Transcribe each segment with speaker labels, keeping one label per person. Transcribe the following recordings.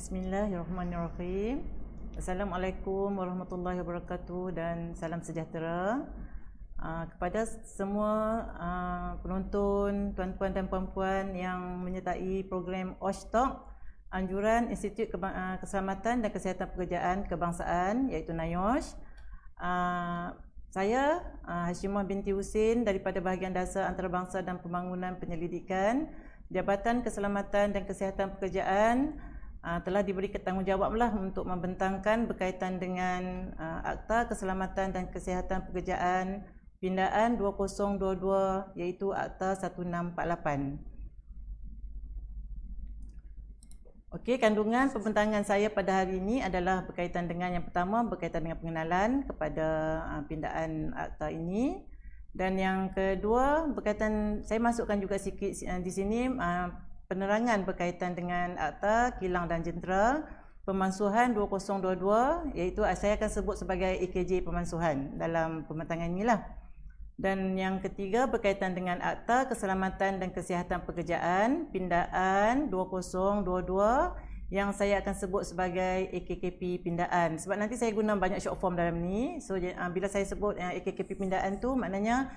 Speaker 1: Bismillahirrahmanirrahim. Assalamualaikum warahmatullahi wabarakatuh dan salam sejahtera kepada semua penonton, tuan-tuan dan puan-puan yang menyertai program OSH Talk, Anjuran Institut Keselamatan dan Kesihatan Pekerjaan Kebangsaan, iaitu NIOSH. Saya Hashimah binti Husin daripada Bahagian Dasar Antarabangsa dan Pembangunan Penyelidikan, Jabatan Keselamatan dan Kesihatan Pekerjaan telah diberi tanggungjawablah untuk membentangkan berkaitan dengan Akta Keselamatan dan Kesihatan Pekerjaan Pindaan 2022, iaitu Akta 1648. Okey, kandungan pembentangan saya pada hari ini adalah berkaitan dengan yang pertama, berkaitan dengan pengenalan kepada pindaan akta ini, dan yang kedua berkaitan, saya masukkan juga sikit di sini penerangan berkaitan dengan Akta Kilang dan Jentera Pemansuhan 2022, iaitu saya akan sebut sebagai EKJ Pemansuhan dalam pembentangan inilah. Dan yang ketiga berkaitan dengan Akta Keselamatan dan Kesihatan Pekerjaan Pindaan 2022 yang saya akan sebut sebagai AKKP Pindaan. Sebab nanti saya guna banyak short form dalam ni. So bila saya sebut AKKP Pindaan tu maknanya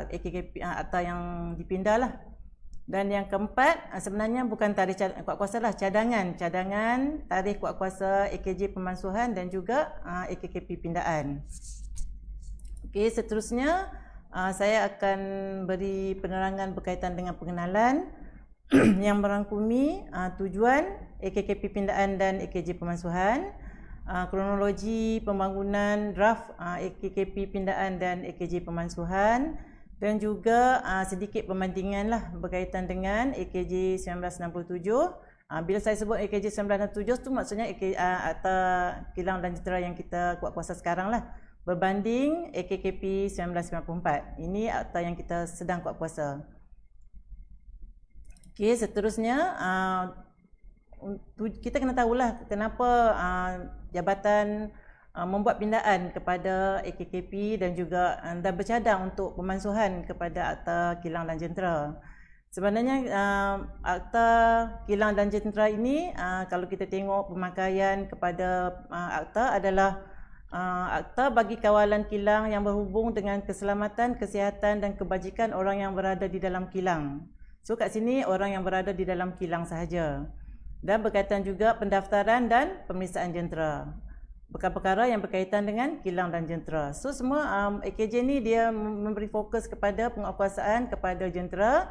Speaker 1: AKKP akta yang dipindah lah. Dan yang keempat sebenarnya bukan tarikh kuat kuasa lah, cadangan tarikh kuat kuasa AKJ Pemansuhan dan juga AKKP Pindaan. Okey, seterusnya saya akan beri penerangan berkaitan dengan pengenalan yang merangkumi tujuan AKKP Pindaan dan AKJ Pemansuhan, kronologi pembangunan draft AKKP Pindaan dan AKJ Pemansuhan, dan juga sedikit perbandingan lah berkaitan dengan AKJ 1967. Bila saya sebut AKJ 1967 tu maksudnya Akta Kilang dan Jentera yang kita kuat kuasa sekarang lah, berbanding AKKP 1994. Ini akta yang kita sedang kuat kuasa. Okey, seterusnya kita kena tahulah kenapa jabatan membuat pindaan kepada AKKP dan juga dan bercadang untuk pemansuhan kepada Akta Kilang dan Jentera. Sebenarnya Akta Kilang dan Jentera ini kalau kita tengok pemakaian kepada akta adalah akta bagi kawalan kilang yang berhubung dengan keselamatan, kesihatan dan kebajikan orang yang berada di dalam kilang. So kat sini orang yang berada di dalam kilang sahaja. Dan berkaitan juga pendaftaran dan pemeriksaan jentera, perkara-perkara yang berkaitan dengan kilang dan jentera. So semua AKJ ni dia memberi fokus kepada penguatkuasaan kepada jentera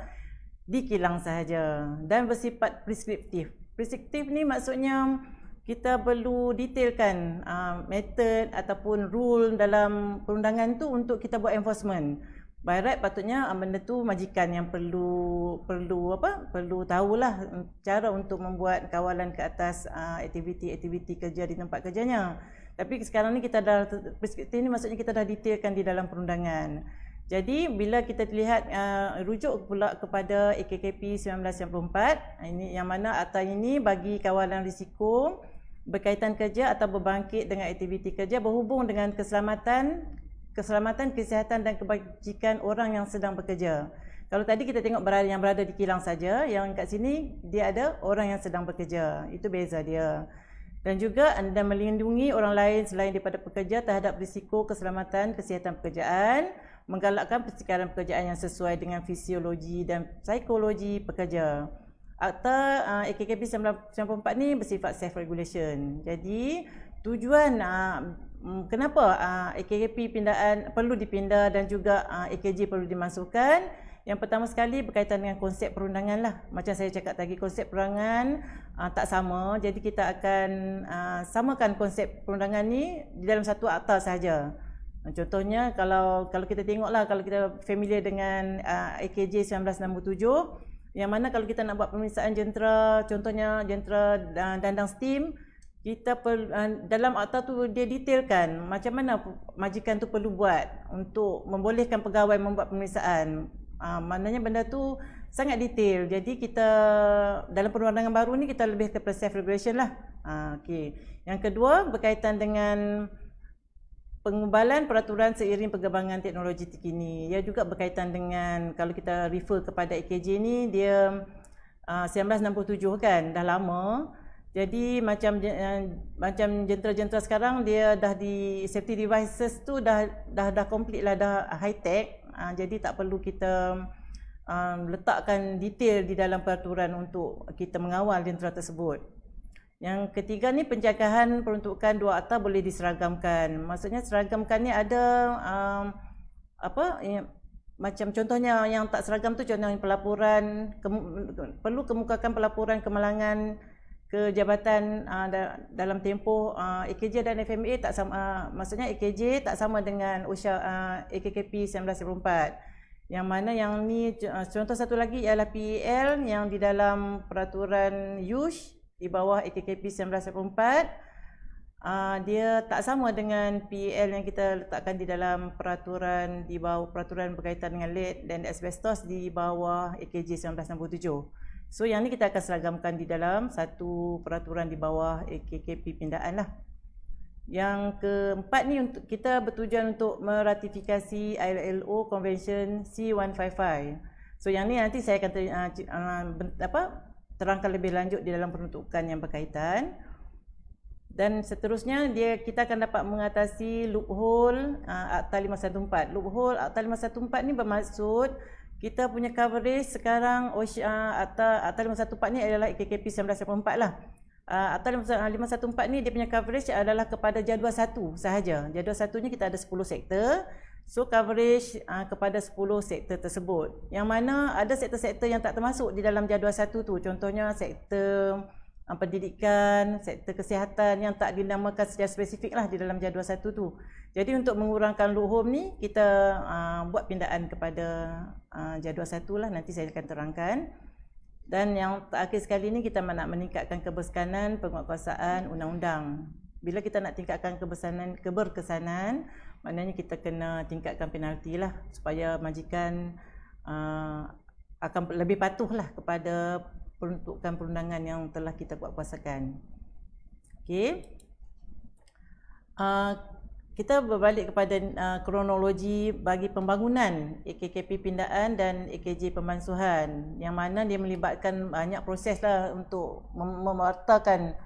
Speaker 1: di kilang sahaja dan bersifat preskriptif. Preskriptif ni maksudnya kita perlu detailkan method ataupun rule dalam perundangan tu untuk kita buat enforcement. By right patutnya benda tu majikan yang perlu tahulah cara untuk membuat kawalan ke atas aktiviti-aktiviti kerja di tempat kerjanya. Tapi sekarang ni kita dah preskriptif ni maksudnya kita dah detailkan di dalam perundangan. Jadi bila kita lihat rujuk pula kepada AKKP 1994, ini yang mana akta ini bagi kawalan risiko berkaitan kerja atau berbangkit dengan aktiviti kerja berhubung dengan keselamatan, kesihatan dan kebajikan orang yang sedang bekerja. Kalau tadi kita tengok yang berada di kilang saja, yang kat sini dia ada orang yang sedang bekerja. Itu beza dia. Dan juga anda melindungi orang lain selain daripada pekerja terhadap risiko keselamatan, kesihatan pekerjaan, menggalakkan persekaran pekerjaan yang sesuai dengan fisiologi dan psikologi pekerja. Akta AKKP 1994 ni bersifat self-regulation. Jadi tujuan kenapa AKKP pindaan perlu dipindah dan juga AKJ perlu dimasukkan. Yang pertama sekali berkaitan dengan konsep perundangan lah. Macam saya cakap tadi, konsep perangan tak sama. Jadi kita akan samakan konsep perundangan ni di dalam satu akta sahaja. Contohnya kalau kita tengoklah, kalau kita familiar dengan AKJ 1967, yang mana kalau kita nak buat pemeriksaan jentera, contohnya jentera dandang steam, kita dalam akta tu dia detailkan macam mana majikan tu perlu buat untuk membolehkan pegawai membuat pemeriksaan. Maknanya benda tu sangat detail. Jadi kita dalam perundangan baru ni kita lebih kepada self regulation lah. Okey. Yang kedua berkaitan dengan pengubalan peraturan seiring perkembangan teknologi terkini. Ia juga berkaitan dengan kalau kita refer kepada AKJ ni dia 1967 kan, dah lama. Jadi macam jentera-jentera sekarang dia dah di safety devices tu dah complete lah, dah high tech. Jadi tak perlu kita letakkan detail di dalam peraturan untuk kita mengawal jentera tersebut. Yang ketiga ni, pencegahan peruntukan dua akta boleh diseragamkan. Maksudnya seragamkan ni ada macam contohnya yang tak seragam tu, contohnya pelaporan perlu kemukakan pelaporan kemalangan ke jabatan dalam tempoh AKJ dan FMA tak sama. Maksudnya AKJ tak sama dengan OSHA AKKP 1994. Yang mana yang ni contoh satu lagi ialah PEL yang di dalam peraturan USH di bawah AKKP 1994. Dia tak sama dengan PEL yang kita letakkan di dalam peraturan berkaitan dengan lead dan asbestos di bawah AKJ 1967. So yang ni kita akan seragamkan di dalam satu peraturan di bawah AKKP pindaan lah. Yang keempat ni, untuk kita bertujuan untuk meratifikasi ILO Convention C155. So yang ni nanti saya akan terangkan lebih lanjut di dalam peruntukan yang berkaitan. Dan seterusnya kita akan dapat mengatasi loophole Akta 514. Loophole Akta 514 ni bermaksud kita punya coverage sekarang Akta 514 ni adalah AKKP 1984 lah. Akta 514 ni dia punya coverage adalah kepada jadual 1 sahaja. Jadual 1 ni kita ada 10 sektor. So coverage kepada 10 sektor tersebut. Yang mana ada sektor-sektor yang tak termasuk di dalam jadual 1 tu. Contohnya sektor pendidikan, sektor kesihatan yang tak dinamakan secara spesifik lah di dalam jadual 1 tu. Jadi untuk mengurangkan loophole ni, kita buat pindaan kepada jadual 1 lah, nanti saya akan terangkan. Dan yang terakhir sekali ni, kita nak meningkatkan keberkesanan penguatkuasaan undang-undang. Bila kita nak tingkatkan keberkesanan, maknanya kita kena tingkatkan penalti lah supaya majikan akan lebih patuh lah kepada peruntukan perundangan yang telah kita buat kuasakan. Okey. Kita berbalik kepada kronologi bagi pembangunan AKKP pindaan dan AKJ pemansuhan, yang mana dia melibatkan banyak proses lah untuk memertakan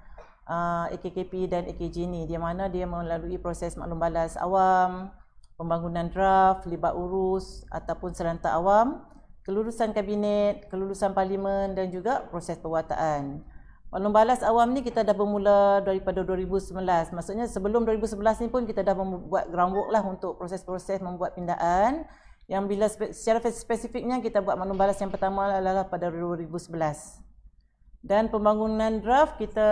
Speaker 1: AKKP dan AKJ ni, di mana dia melalui proses maklum balas awam, pembangunan draft, libat urus ataupun serentak awam, kelulusan kabinet, kelulusan parlimen dan juga proses perwataan. Maklum balas awam ni kita dah bermula daripada 2011. Maksudnya sebelum 2011 ni pun kita dah membuat groundwork lah untuk proses-proses membuat pindaan. Yang bila secara spesifiknya kita buat maklum balas yang pertama adalah pada 2011. Dan pembangunan draft kita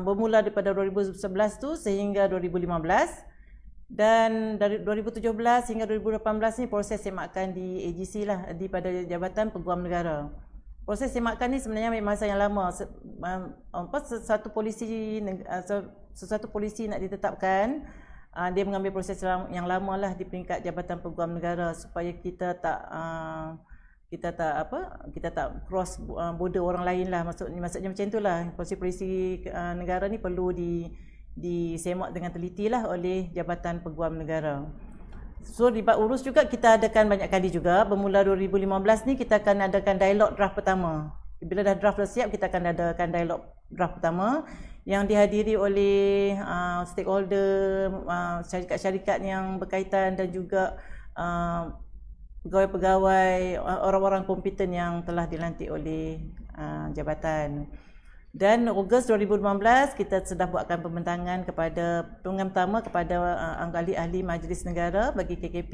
Speaker 1: bermula daripada 2011 tu sehingga 2015. Dan dari 2017 hingga 2018 ni proses semakan di AGC lah, pada Jabatan Peguam Negara. Proses semakan ni sebenarnya masa yang lama. Sesuatu polisi nak ditetapkan, dia mengambil proses yang lama lah di peringkat Jabatan Peguam Negara supaya kita tak cross border orang lain lah. Maksudnya macam itulah. Polisi negara ni perlu disemak dengan teliti lah oleh Jabatan Peguam Negara. So libat urus juga kita adakan banyak kali juga. Bermula 2015 ni kita akan adakan dialog draft pertama. Bila dah draft dah siap, kita akan adakan dialog draft pertama yang dihadiri oleh stakeholder, syarikat-syarikat yang berkaitan dan juga pegawai-pegawai, orang-orang kompeten yang telah dilantik oleh jabatan. Dan Ogos 2015 kita sudah buatkan pembentangan kepada pembentangan pertama kepada ahli-ahli Majlis Negara bagi KKP,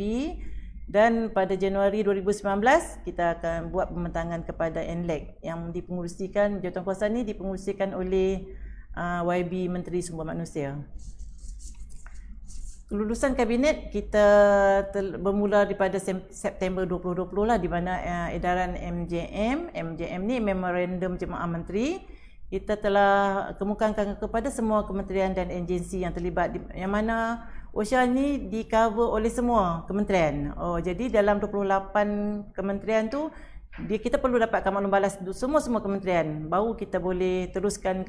Speaker 1: dan pada Januari 2019 kita akan buat pembentangan kepada NLEC yang dipengerusikan, jawatankuasa ni dipengerusikan oleh YB Menteri Sumber Manusia. Kelulusan kabinet kita bermula daripada September 2020 lah, di mana edaran MJM ni Memorandum Jemaah Menteri, kita telah kemukakan kepada semua kementerian dan agensi yang terlibat, yang mana OSHA ni di cover oleh semua kementerian. Jadi dalam 28 kementerian tu kita perlu dapatkan maklum balas semua kementerian, baru kita boleh teruskan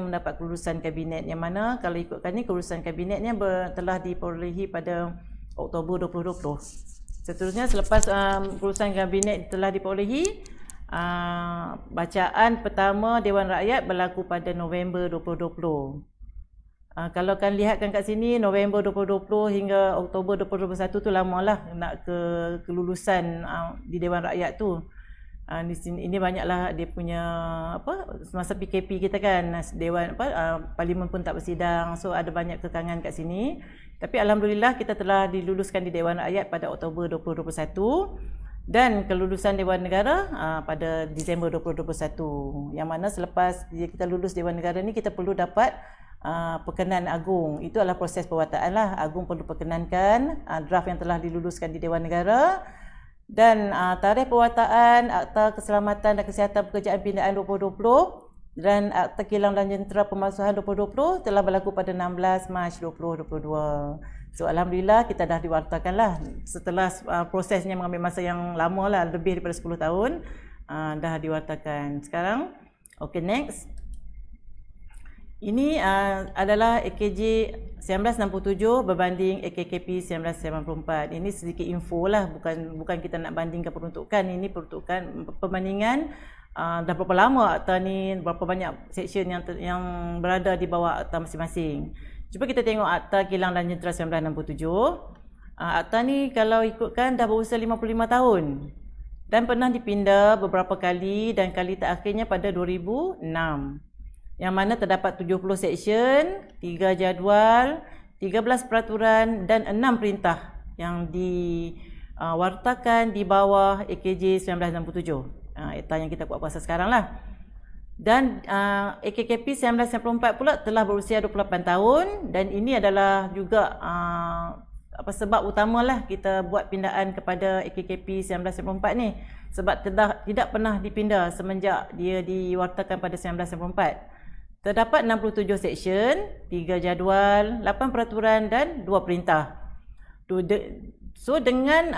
Speaker 1: mendapat kelulusan kabinet, yang mana kalau ikutkan ni kelulusan kabinet ni telah diperolehi pada Oktober 2020. Seterusnya selepas kelulusan kabinet telah diperolehi, bacaan pertama Dewan Rakyat berlaku pada November 2020. Kalau kan lihatkan kat sini, November 2020 hingga Oktober 2021 tu lamalah nak ke kelulusan di Dewan Rakyat tu. Di sini ini banyaklah dia punya semasa PKP kita kan, dewan parlimen pun tak bersidang, so ada banyak kekangan kat sini. Tapi alhamdulillah kita telah diluluskan di Dewan Rakyat pada Oktober 2021 dan kelulusan Dewan Negara pada Disember 2021. Yang mana selepas kita lulus Dewan Negara ni kita perlu dapat perkenan agung. Itu adalah proses perwataan lah. Agung perlu perkenankan draft yang telah diluluskan di Dewan Negara. Dan tarikh perwataan Akta Keselamatan dan Kesihatan Pekerjaan Pindaan 2020 dan Akta Kilang dan Jentera Pemansuhan 2020 telah berlaku pada 16 Mac 2022. So alhamdulillah kita dah diwartakan lah. Setelah prosesnya mengambil masa yang lama lah, lebih daripada 10 tahun, dah diwartakan. Sekarang, okay, next. Ini adalah AKJ 1967 berbanding AKKP 1994. Ini sedikit info lah, bukan kita nak bandingkan peruntukan. Ini peruntukan perbandingan dah berapa lama akta ni, berapa banyak seksyen yang berada di bawah akta masing-masing. Cuba kita tengok Akta Kilang dan Jentera 1967. Akta ni kalau ikutkan dah berusia 55 tahun dan pernah dipinda beberapa kali dan kali terakhirnya pada 2006. Yang mana terdapat 70 seksyen, 3 jadual, 13 peraturan dan 6 perintah yang diwartakan di bawah AKJ 1967. Akta yang kita buat kuasa sekarang lah. Dan AKKP 1994 pula telah berusia 28 tahun dan ini adalah juga sebab utamalah kita buat pindaan kepada AKKP 1994 ni. Sebab tidak pernah dipinda semenjak dia diwartakan pada 1994. Terdapat 67 seksyen, 3 jadual, 8 peraturan dan 2 perintah. So dengan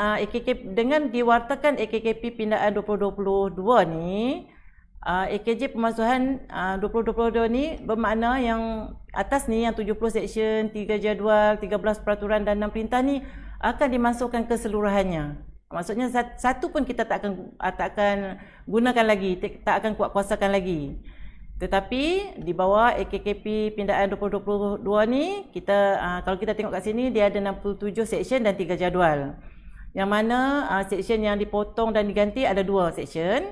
Speaker 1: dengan diwartakan AKKP pindaan 2022 ni, AKJ Pemansuhan 2022 ni bermakna yang atas ni, yang 70 seksyen, 3 jadual, 13 peraturan dan 6 perintah ni akan dimasukkan keseluruhannya. Maksudnya satu pun kita tak akan gunakan lagi, tak akan kuasakan lagi. Tetapi di bawah AKKP pindaan 2022 ni, kalau kita tengok kat sini, dia ada 67 seksyen dan 3 jadual. Yang mana seksyen yang dipotong dan diganti ada 2 seksyen.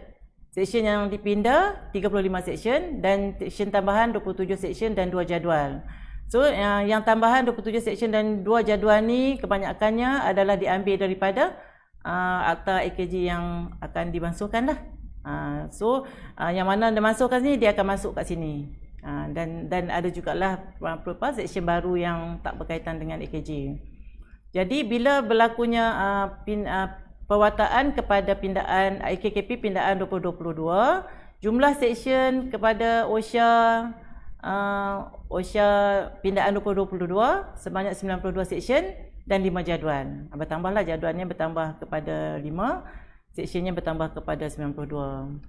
Speaker 1: Seksyen yang dipinda 35 seksyen dan seksyen tambahan 27 seksyen dan 2 jadual. So yang tambahan 27 seksyen dan 2 jadual ni kebanyakannya adalah diambil daripada akta AKJ yang akan dimasukkan lah. So yang mana dia masukkan sini, dia akan masuk kat sini. Dan ada jugalah seksyen baru yang tak berkaitan dengan AKJ. Jadi bila berlakunya perwataan kepada pindaan AKKP pindaan 2022, jumlah seksyen kepada OSHA pindaan 2022 sebanyak 92 seksyen dan 5 jadual. Bertambahlah jadualnya, bertambah kepada 5, seksyennya bertambah kepada 92.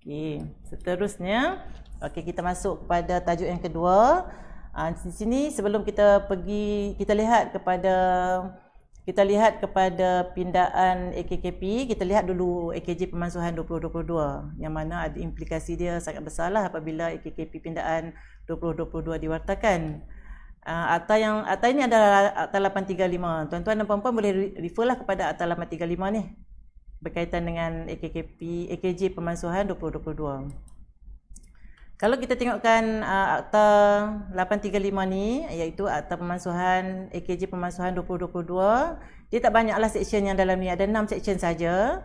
Speaker 1: Okey, seterusnya kita masuk kepada tajuk yang kedua. Di sini sebelum kita lihat kepada pindaan AKKP, kita lihat dulu AKJ Pemansuhan 2022 yang mana ada implikasi dia sangat besarlah apabila AKKP pindaan 2022 diwartakan. Akta ini adalah Akta 835. Tuan-tuan dan puan-puan boleh referlah kepada Akta 835 ni berkaitan dengan AKJ Pemansuhan 2022. Kalau kita tengokkan Akta 835 ni, iaitu Akta Pemansuhan AKJ Pemansuhan 2022, dia tak banyaklah seksyen yang dalam ni, ada 6 seksyen saja.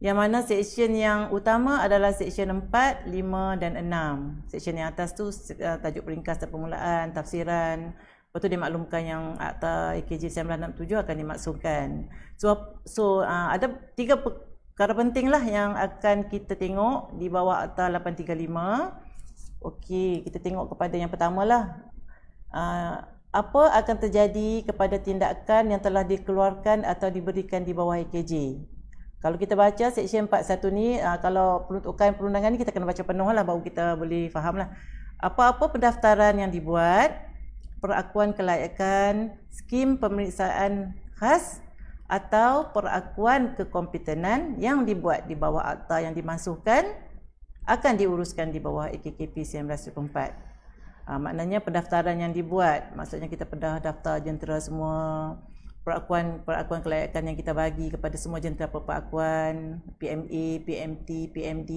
Speaker 1: Yang mana seksyen yang utama adalah seksyen 4, 5 dan 6. Seksyen yang atas tu tajuk peringkas dan permulaan, tafsiran. Lepas tu dia maklumkan yang Akta AKJ 1967 akan dimaksudkan. So ada 3 perkara penting lah yang akan kita tengok di bawah Akta 835. Okey, kita tengok kepada yang pertama lah. Apa akan terjadi kepada tindakan yang telah dikeluarkan atau diberikan di bawah AKJ? Kalau kita baca seksyen 41 ni, kalau peruntukan perundangan ni kita kena baca penuh lah baru kita boleh faham lah. Apa-apa pendaftaran yang dibuat, perakuan kelayakan, skim pemeriksaan khas atau perakuan kekompetenan yang dibuat di bawah akta yang dimansuhkan akan diuruskan di bawah AKKP 1924. Maknanya pendaftaran yang dibuat, maksudnya kita dah daftar jentera semua, perakuan kelayakan yang kita bagi kepada semua jentera perakuan, PMA, PMT, PMD,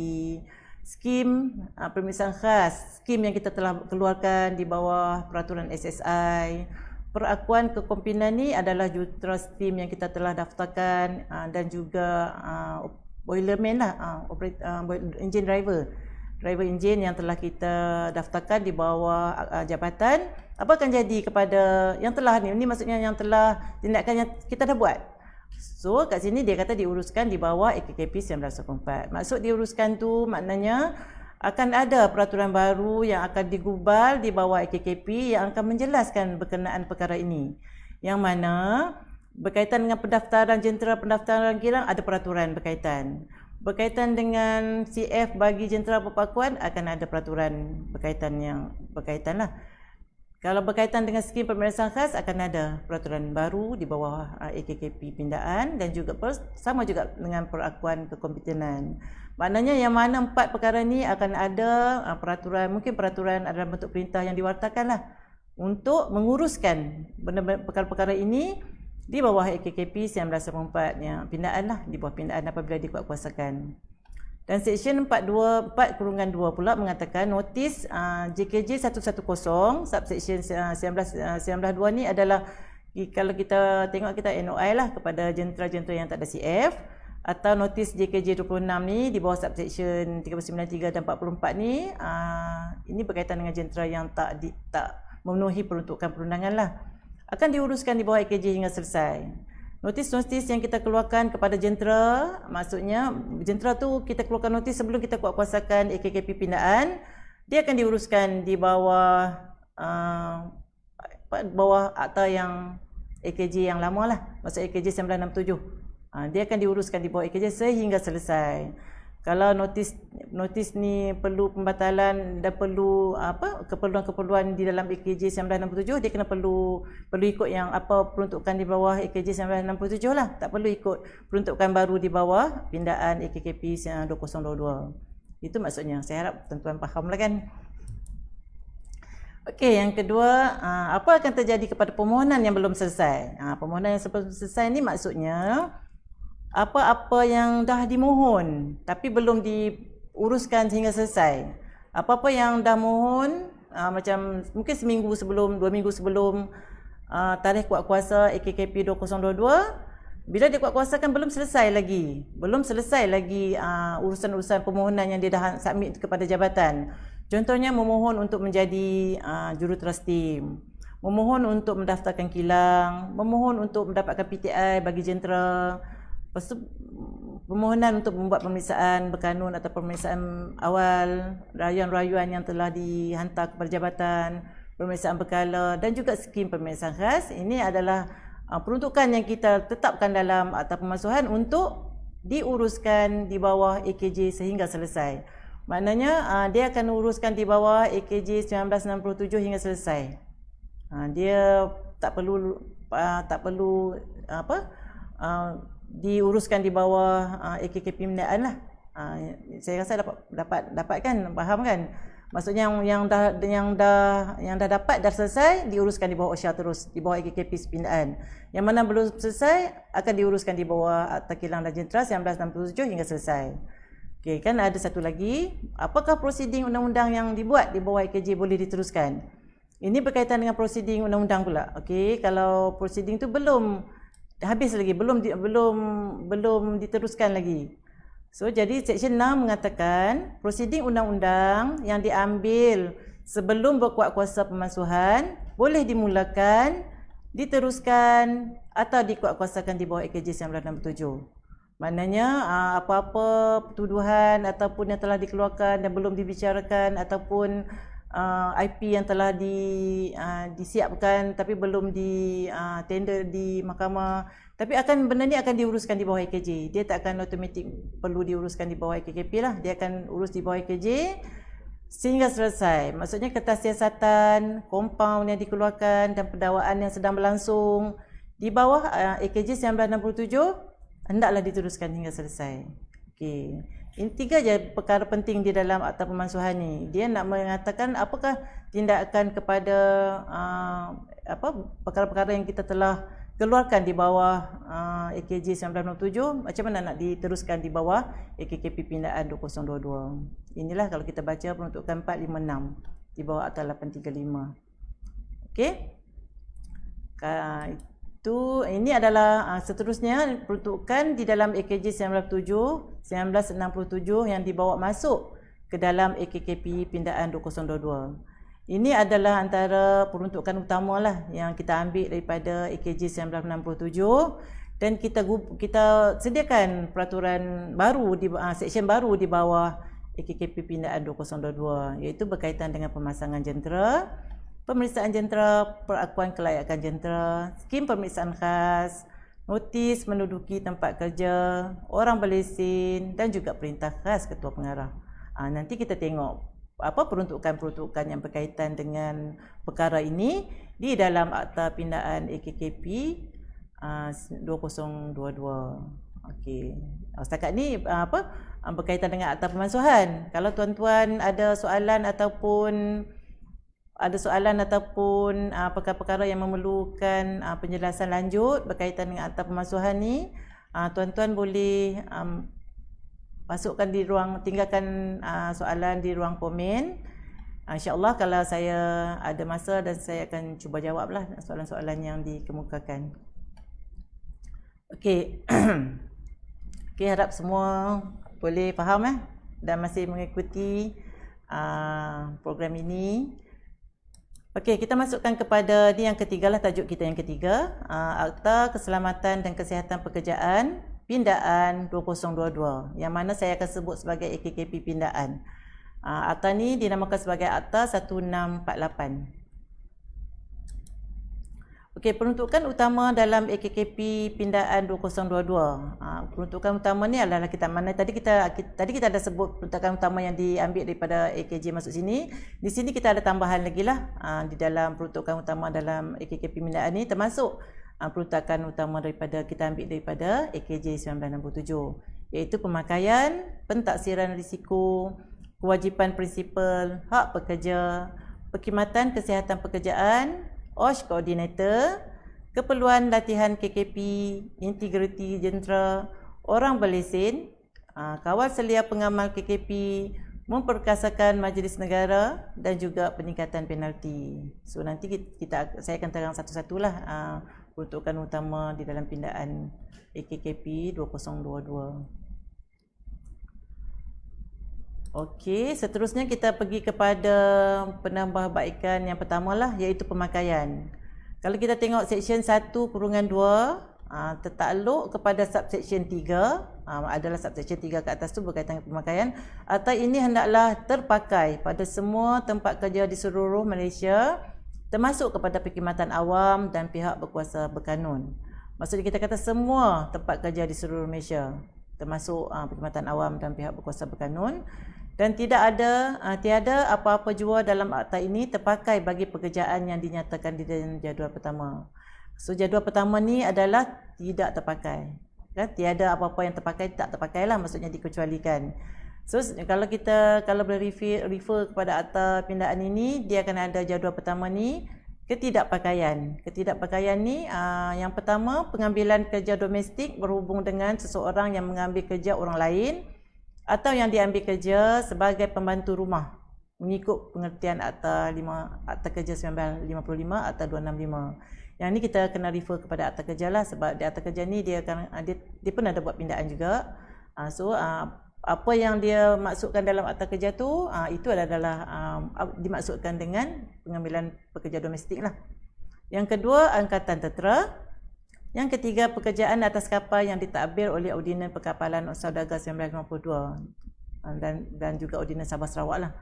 Speaker 1: skim pemeriksaan khas, skim yang kita telah keluarkan di bawah peraturan SSI. Perakuan kekompetenan ni adalah jentera STEAM yang kita telah daftarkan dan juga boilerman lah, engine driver enjin yang telah kita daftarkan di bawah jabatan. Apa akan jadi kepada yang telah ni maksudnya yang telah tindakan yang kita dah buat. So kat sini dia kata diuruskan di bawah AKKP 1924. Maksud diuruskan tu maknanya akan ada peraturan baru yang akan digubal di bawah AKKP yang akan menjelaskan berkenaan perkara ini. Yang mana berkaitan dengan pendaftaran jentera, pendaftaran kilang ada peraturan berkaitan. Berkaitan dengan CF bagi jentera perakuan akan ada peraturan berkaitan lah. Kalau berkaitan dengan skim pemeriksaan khas akan ada peraturan baru di bawah AKKP pindaan dan juga sama juga dengan perakuan kekompetenan. Maknanya yang mana 4 perkara ni akan ada peraturan, mungkin peraturan adalah bentuk perintah yang diwartakan lah untuk menguruskan perkara-perkara ini di bawah AKKP 1984 yang pindaan lah, di bawah pindaan apabila dikuatkuasakan. Dan Seksyen 424/2 pula mengatakan notis JKJ 110 subsection 19.2 ni adalah kalau kita tengok kita NOI lah kepada jentera-jentera yang tak ada CF, atau notis JKJ 26 ni di bawah subsection 393 dan 44 ni ini berkaitan dengan jentera yang tak memenuhi peruntukan perundangan lah, akan diuruskan di bawah AKJ hingga selesai. Notis-notis yang kita keluarkan kepada jentera, maksudnya jentera tu kita keluarkan notis sebelum kita kuatkuasakan AKKP pindaan, dia akan diuruskan di bawah akta yang AKJ yang lama lah, maksud AKJ 967. Dia akan diuruskan di bawah AKJ sehingga selesai. Kalau notis ni perlu pembatalan dan perlu keperluan-keperluan di dalam AKJ 967, dia kena perlu ikut yang apa peruntukan di bawah AKJ 967 lah, tak perlu ikut peruntukan baru di bawah pindaan AKKP 2022. Itu maksudnya. Saya harap tuan-tuan faham lah kan. Okey, yang kedua, apa akan terjadi kepada permohonan yang belum selesai? Permohonan yang belum selesai ni maksudnya apa-apa yang dah dimohon tapi belum diuruskan sehingga selesai. Apa-apa yang dah mohon macam mungkin seminggu sebelum, 2 minggu sebelum tarikh kuatkuasa AKKP 2022, bila dia kuatkuasakan belum selesai lagi urusan-urusan permohonan yang dia dah submit kepada jabatan. Contohnya memohon untuk menjadi jurutera STEAM, memohon untuk mendaftarkan kilang, memohon untuk mendapatkan PTI bagi jentera, permohonan untuk membuat pemeriksaan berkanun atau pemeriksaan awal, rayuan-rayuan yang telah dihantar kepada jabatan, pemeriksaan berkala dan juga skim pemeriksaan khas. Ini adalah peruntukan yang kita tetapkan dalam akta pemansuhan untuk diuruskan di bawah AKJ sehingga selesai. Maknanya dia akan uruskan di bawah AKJ 1967 hingga selesai. Dia tak perlu diuruskan di bawah AKKP pindaan lah. Saya rasa dapat kan, faham kan? Maksudnya yang dah dapat dah selesai diuruskan di bawah OSHA terus di bawah AKKP pindaan. Yang mana belum selesai akan diuruskan di bawah Akta Kilang dan Jentera 1967 hingga selesai. Okey, kan ada satu lagi, apakah prosiding undang-undang yang dibuat di bawah AKJ boleh diteruskan? Ini berkaitan dengan prosiding undang-undang pula. Okey, kalau prosiding tu belum habis lagi, belum diteruskan lagi. So jadi Seksyen 6 mengatakan prosiding undang-undang yang diambil sebelum berkuatkuasa pemansuhan boleh dimulakan, diteruskan atau dikuatkuasakan di bawah AKJ 1967. Maknanya apa-apa tuduhan ataupun yang telah dikeluarkan dan belum dibicarakan ataupun IP yang telah disiapkan tapi belum di tender di mahkamah, tapi benda ni akan diuruskan di bawah AKJ. Dia tak akan automatik perlu diuruskan di bawah AKKP lah. Dia akan urus di bawah AKJ sehingga selesai. Maksudnya kertas siasatan, kompaun yang dikeluarkan dan pendakwaan yang sedang berlangsung, Di bawah AKJ 1967 hendaklah diteruskan hingga selesai. Okey. Ini 3 je perkara penting di dalam akta pemansuhan ni. Dia nak mengatakan apakah tindakan kepada perkara-perkara yang kita telah keluarkan di bawah AKJ 1967, macam mana nak diteruskan di bawah AKKP Pindaan 2022. Inilah kalau kita baca peruntukan 456 di bawah akta 835. Okey. Ini adalah seterusnya peruntukan di dalam AKJ 1967 yang dibawa masuk ke dalam AKKP Pindaan 2022. Ini adalah antara peruntukan utama lah yang kita ambil daripada AKJ 1967 dan kita sediakan peraturan baru di seksyen baru di bawah AKKP Pindaan 2022, iaitu berkaitan dengan pemasangan jentera, pemeriksaan jentera, perakuan kelayakan jentera, skim pemeriksaan khas, notis menduduki tempat kerja, orang berlesen dan juga perintah khas ketua pengarah. Nanti kita tengok apa peruntukan-peruntukan yang berkaitan dengan perkara ini di dalam Akta Pindaan AKKP 2022. Okey. Setakat ni berkaitan dengan akta pemansuhan. Kalau tuan-tuan ada soalan ataupun perkara-perkara yang memerlukan penjelasan lanjut berkaitan dengan akta pemansuhan ni, tuan-tuan boleh masukkan di tinggalkan soalan di ruang komen. InsyaAllah kalau saya ada masa dan saya akan cuba jawablah soalan-soalan yang dikemukakan. Okey. Okey, harap semua boleh faham dan masih mengikuti program ini. Okey, kita masukkan kepada ni yang ketiga lah, tajuk kita yang ketiga, Akta Keselamatan dan Kesihatan Pekerjaan Pindaan 2022, yang mana saya akan sebut sebagai AKKP Pindaan. Akta ni dinamakan sebagai Akta 1648. Okey, peruntukan utama dalam AKKP Pindaan 2022. Peruntukan utama ni adalah tadi kita ada sebut peruntukan utama yang diambil daripada AKJ masuk sini. Di sini kita ada tambahan lagi lah di dalam peruntukan utama dalam AKKP Pindaan ni, termasuk peruntukan utama kita ambil daripada AKJ 1967, iaitu pemakaian, pentaksiran risiko, kewajipan prinsipal, hak pekerja, perkhidmatan kesihatan pekerjaan, OSH Coordinator, keperluan latihan KKP, integriti jentera, orang berlesen, kawal selia pengamal KKP, memperkasakan majlis negara dan juga peningkatan penalti. So nanti saya akan terang satu-satulah peruntukan utama di dalam pindaan AKKP 2022. Okey, seterusnya kita pergi kepada penambahbaikan yang pertama lah, iaitu pemakaian. Kalau kita tengok seksyen 1/2 tertakluk kepada subseksyen 3, adalah subseksyen 3 ke atas tu berkaitan dengan pemakaian. Akta ini hendaklah terpakai pada semua tempat kerja di seluruh Malaysia, termasuk kepada perkhidmatan awam dan pihak berkuasa berkanun. Maksudnya kita kata semua tempat kerja di seluruh Malaysia, termasuk perkhidmatan awam dan pihak berkuasa berkanun. Dan tiada apa-apa jua dalam akta ini terpakai bagi pekerjaan yang dinyatakan di dalam jadual pertama. So jadual pertama ni adalah tidak terpakai. Kan? Tiada apa-apa yang terpakai, tak terpakai lah, maksudnya dikecualikan. So kalau boleh refer kepada akta pindaan ini, dia akan ada jadual pertama ni, ketidakpakaian. Ketidakpakaian ni yang pertama, pengambilan kerja domestik berhubung dengan seseorang yang mengambil kerja orang lain atau yang diambil kerja sebagai pembantu rumah mengikut pengertian Akta Kerja 1955 Akta 265. Yang ni kita kena refer kepada Akta Kerja lah, sebab di Akta Kerja ni dia pun ada buat pindaan juga. Apa yang dia maksudkan dalam Akta Kerja tu, itu adalah dimaksudkan dengan pengambilan pekerja domestik lah. Yang kedua, angkatan tentera. Yang ketiga, pekerjaan atas kapal yang ditadbir oleh Ordinan Perkapalan Saudagar 1952 dan juga Ordinan Sabah Sarawak lah.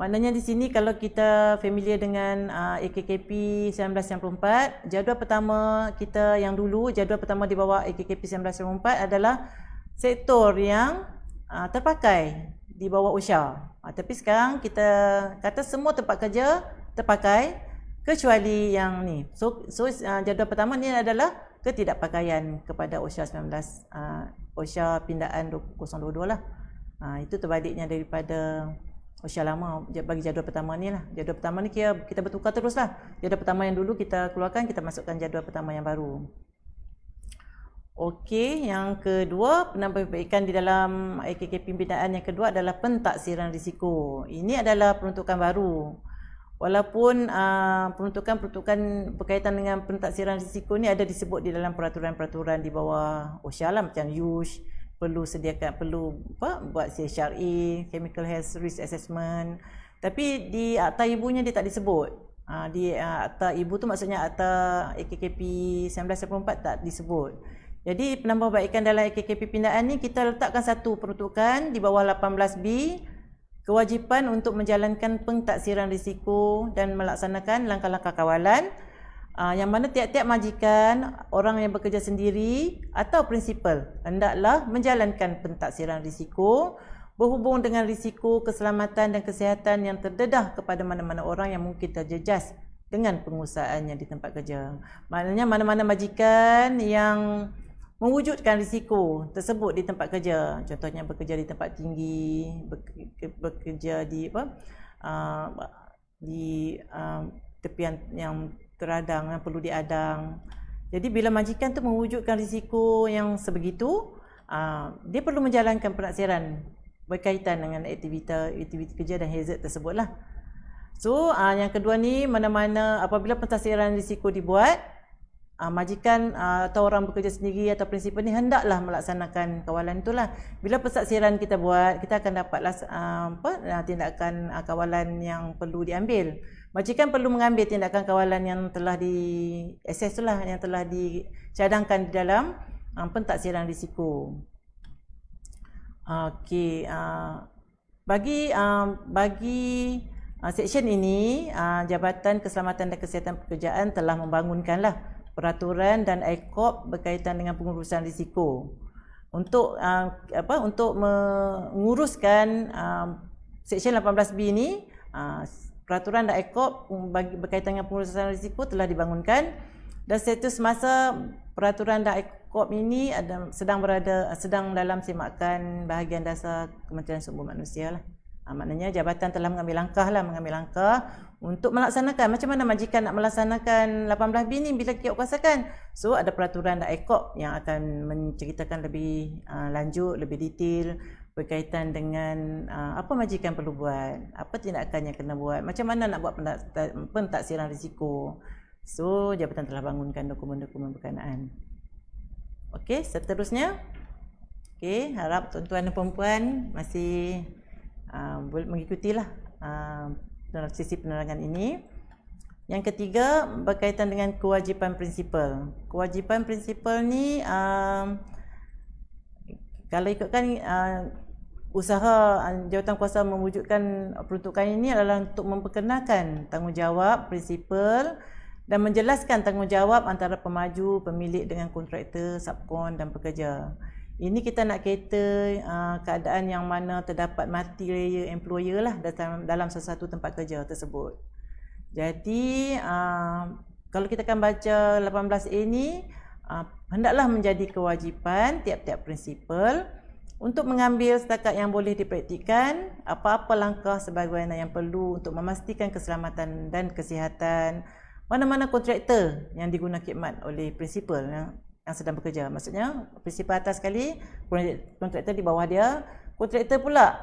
Speaker 1: Maknanya di sini kalau kita familiar dengan AKKP 1994, jadual pertama kita yang dulu, jadual pertama di bawah AKKP 1994 adalah sektor yang terpakai di bawah OSHA. Tapi sekarang kita kata semua tempat kerja terpakai, kecuali yang ni. So jadual pertama ni adalah ketidakpakaian kepada OSHA 19 OSHA pindaan 2022 lah. Itu terbaliknya daripada OSHA lama bagi jadual pertama ni lah. Jadual pertama ni kita bertukar terus lah. Jadual pertama yang dulu kita keluarkan, kita masukkan jadual pertama yang baru. Okey, yang kedua, penambahbaikan di dalam AKKP pembinaan yang kedua adalah pentaksiran risiko. Ini adalah peruntukan baru. Walaupun peruntukan berkaitan dengan pentaksiran risiko ni ada disebut di dalam peraturan-peraturan di bawah OSHA lah, macam USH, perlu buat CHRA, Chemical Health Risk Assessment. Tapi di akta ibunya dia tak disebut. Di akta ibu tu maksudnya akta AKKP 1984 tak disebut. Jadi penambahbaikan dalam AKKP pindaan ni kita letakkan satu peruntukan di bawah 18B, kewajipan untuk menjalankan pentaksiran risiko dan melaksanakan langkah-langkah kawalan yang mana tiap-tiap majikan, orang yang bekerja sendiri atau prinsipal hendaklah menjalankan pentaksiran risiko berhubung dengan risiko keselamatan dan kesihatan yang terdedah kepada mana-mana orang yang mungkin terjejas dengan pengusahaannya di tempat kerja. Maknanya mana-mana majikan yang mewujudkan risiko tersebut di tempat kerja, contohnya bekerja di tempat tinggi, bekerja di tepian yang teradang, yang perlu diadang. Jadi bila majikan tu mewujudkan risiko yang sebegitu, dia perlu menjalankan pentaksiran berkaitan dengan aktiviti kerja dan hazard tersebutlah. So yang kedua ni, mana-mana apabila pentaksiran risiko dibuat, majikan atau orang bekerja sendiri atau prinsipal ni hendaklah melaksanakan kawalan itulah. Bila pentaksiran kita buat, kita akan dapatlah tindakan kawalan yang perlu diambil. Majikan perlu mengambil tindakan kawalan yang telah di-assess tu lah, yang telah dicadangkan di dalam pentaksiran risiko. Okey, bagi seksyen ini, Jabatan Keselamatan dan Kesihatan Pekerjaan telah membangunkanlah peraturan dan ICOP berkaitan dengan pengurusan risiko untuk menguruskan seksyen 18B ni. Peraturan dan ICOP berkaitan dengan pengurusan risiko telah dibangunkan, dan status masa peraturan dan ICOP ini sedang dalam semakan bahagian dasar Kementerian Sumber Manusia lah. Maknanya jabatan telah mengambil langkah untuk melaksanakan. Macam mana majikan nak melaksanakan 18B ni bila KIOP kuasakan? So ada peraturan dan ICOP yang akan menceritakan lebih lanjut, lebih detail berkaitan dengan apa majikan perlu buat, apa tindakan yang kena buat, macam mana nak buat pentaksiran risiko. So jabatan telah bangunkan dokumen-dokumen berkenaan. Okey, seterusnya. Okey, harap tuan-tuan dan puan-puan masih boleh mengikutilah sesi penerangan ini. Yang ketiga berkaitan dengan kewajipan prinsipal. Kewajipan prinsipal ni kalau ikutkan usaha jawatankuasa mewujudkan peruntukan ini adalah untuk memperkenalkan tanggungjawab prinsipal dan menjelaskan tanggungjawab antara pemaju, pemilik dengan kontraktor, subkon dan pekerja. Ini kita nak cater keadaan yang mana terdapat multi-layer employer lah dalam sesuatu tempat kerja tersebut. Jadi kalau kita akan baca 18A ni, hendaklah menjadi kewajipan tiap-tiap prinsipal untuk mengambil setakat yang boleh dipraktikkan apa-apa langkah sebagaimana yang perlu untuk memastikan keselamatan dan kesihatan mana-mana kontraktor yang diguna khidmat oleh prinsipal yang sedang bekerja. Maksudnya prinsipal atas sekali, kontraktor di bawah dia, kontraktor pula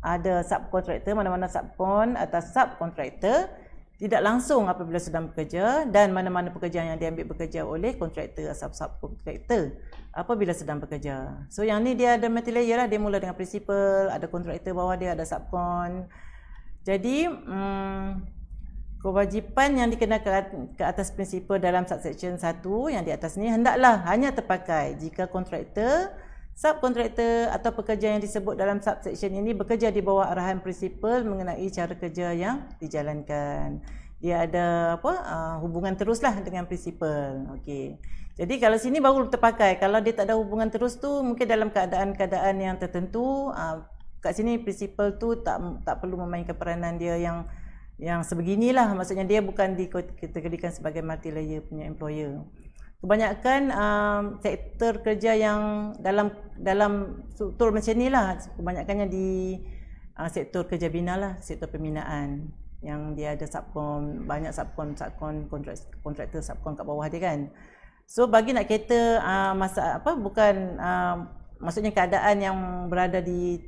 Speaker 1: ada subkontraktor, mana-mana subkon atau subkontraktor tidak langsung apabila sedang bekerja, dan mana-mana pekerjaan yang diambil bekerja oleh kontraktor atau subkontraktor apabila sedang bekerja. So yang ni dia ada multi-layer lah, dia mula dengan prinsipal, ada kontraktor bawah dia, ada subkon. Jadi kewajipan yang dikenakan ke atas prinsipal dalam subsection 1 yang di atas ni hendaklah hanya terpakai jika kontraktor, subkontraktor atau pekerja yang disebut dalam subsection ini bekerja di bawah arahan prinsipal mengenai cara kerja yang dijalankan. Dia ada hubungan teruslah dengan prinsipal. Okey. Jadi kalau sini baru terpakai. Kalau dia tak ada hubungan terus tu, mungkin dalam keadaan-keadaan yang tertentu, kat sini prinsipal tu tak perlu memainkan peranan dia yang yang sebeginilah, maksudnya dia bukan dikategorikan sebagai multi layer punya employer. Kebanyakan sektor kerja yang dalam struktur macam ni lah, kebanyakannya di sektor kerja bina lah, sektor pembinaan yang dia ada subkon, banyak subkon kontraktor subkon kat bawah dia kan. So bagi nak kata bukan maksudnya keadaan yang berada di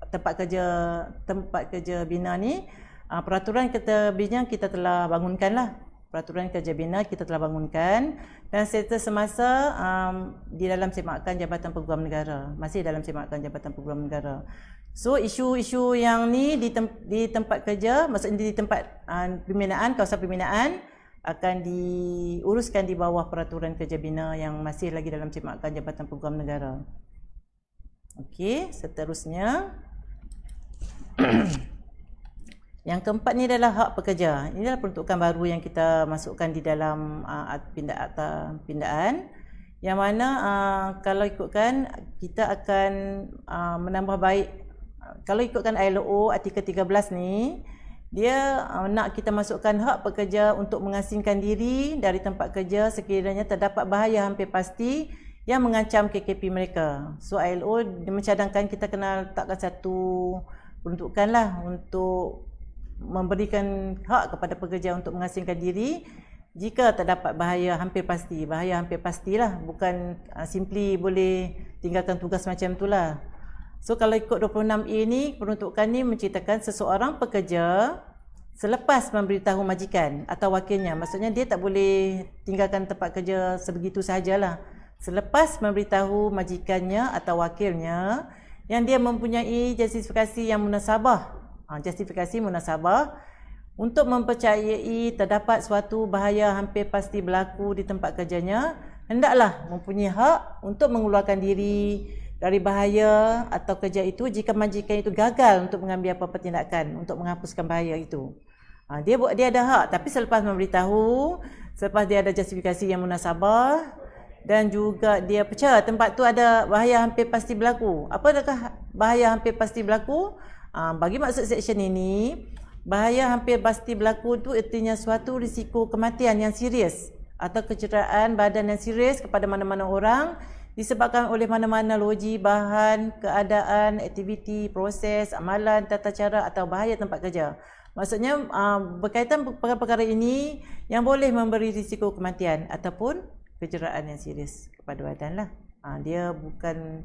Speaker 1: tempat kerja bina ni, peraturan kerja bina kita telah bangunkan lah. Peraturan kerja bina kita telah bangunkan dan serta semasa di dalam semakan Jabatan Peguam Negara, masih dalam semakan Jabatan Peguam Negara. So isu-isu yang ni di tempat kerja, maksudnya di tempat pembinaan, kawasan pembinaan akan diuruskan di bawah peraturan kerja bina yang masih lagi dalam semakan Jabatan Peguam Negara. Okey, seterusnya yang keempat ni adalah hak pekerja. Ini adalah peruntukan baru yang kita masukkan di dalam akta pindaan, yang mana kalau ikutkan kita akan menambah baik. Kalau ikutkan ILO artikel 13 ni, dia nak kita masukkan hak pekerja untuk mengasingkan diri dari tempat kerja sekiranya terdapat bahaya hampir pasti yang mengancam KKP mereka. So ILO mencadangkan kita kena letakkan satu peruntukan lah untuk memberikan hak kepada pekerja untuk mengasingkan diri jika terdapat bahaya hampir pasti. Bahaya hampir pastilah, bukan simply boleh tinggalkan tugas macam itulah. So kalau ikut 26A ni, peruntukan ni menceritakan seseorang pekerja selepas memberitahu majikan atau wakilnya, maksudnya dia tak boleh tinggalkan tempat kerja sebegitu sahajalah. Selepas memberitahu majikannya atau wakilnya yang dia mempunyai justifikasi yang munasabah, justifikasi munasabah untuk mempercayai terdapat suatu bahaya hampir pasti berlaku di tempat kerjanya, hendaklah mempunyai hak untuk mengeluarkan diri dari bahaya atau kerja itu jika majikan itu gagal untuk mengambil apa-apa tindakan untuk menghapuskan bahaya itu. Dia ada hak, tapi selepas memberitahu, selepas dia ada justifikasi yang munasabah dan juga dia percaya tempat tu ada bahaya hampir pasti berlaku. Apakah bahaya hampir pasti berlaku? Bagi maksud seksyen ini, bahaya hampir pasti berlaku itu artinya suatu risiko kematian yang serius atau kecederaan badan yang serius kepada mana-mana orang disebabkan oleh mana-mana logi, bahan, keadaan, aktiviti, proses, amalan, tata cara atau bahaya tempat kerja. Maksudnya berkaitan perkara-perkara ini yang boleh memberi risiko kematian ataupun kecederaan yang serius kepada badan lah. Dia bukan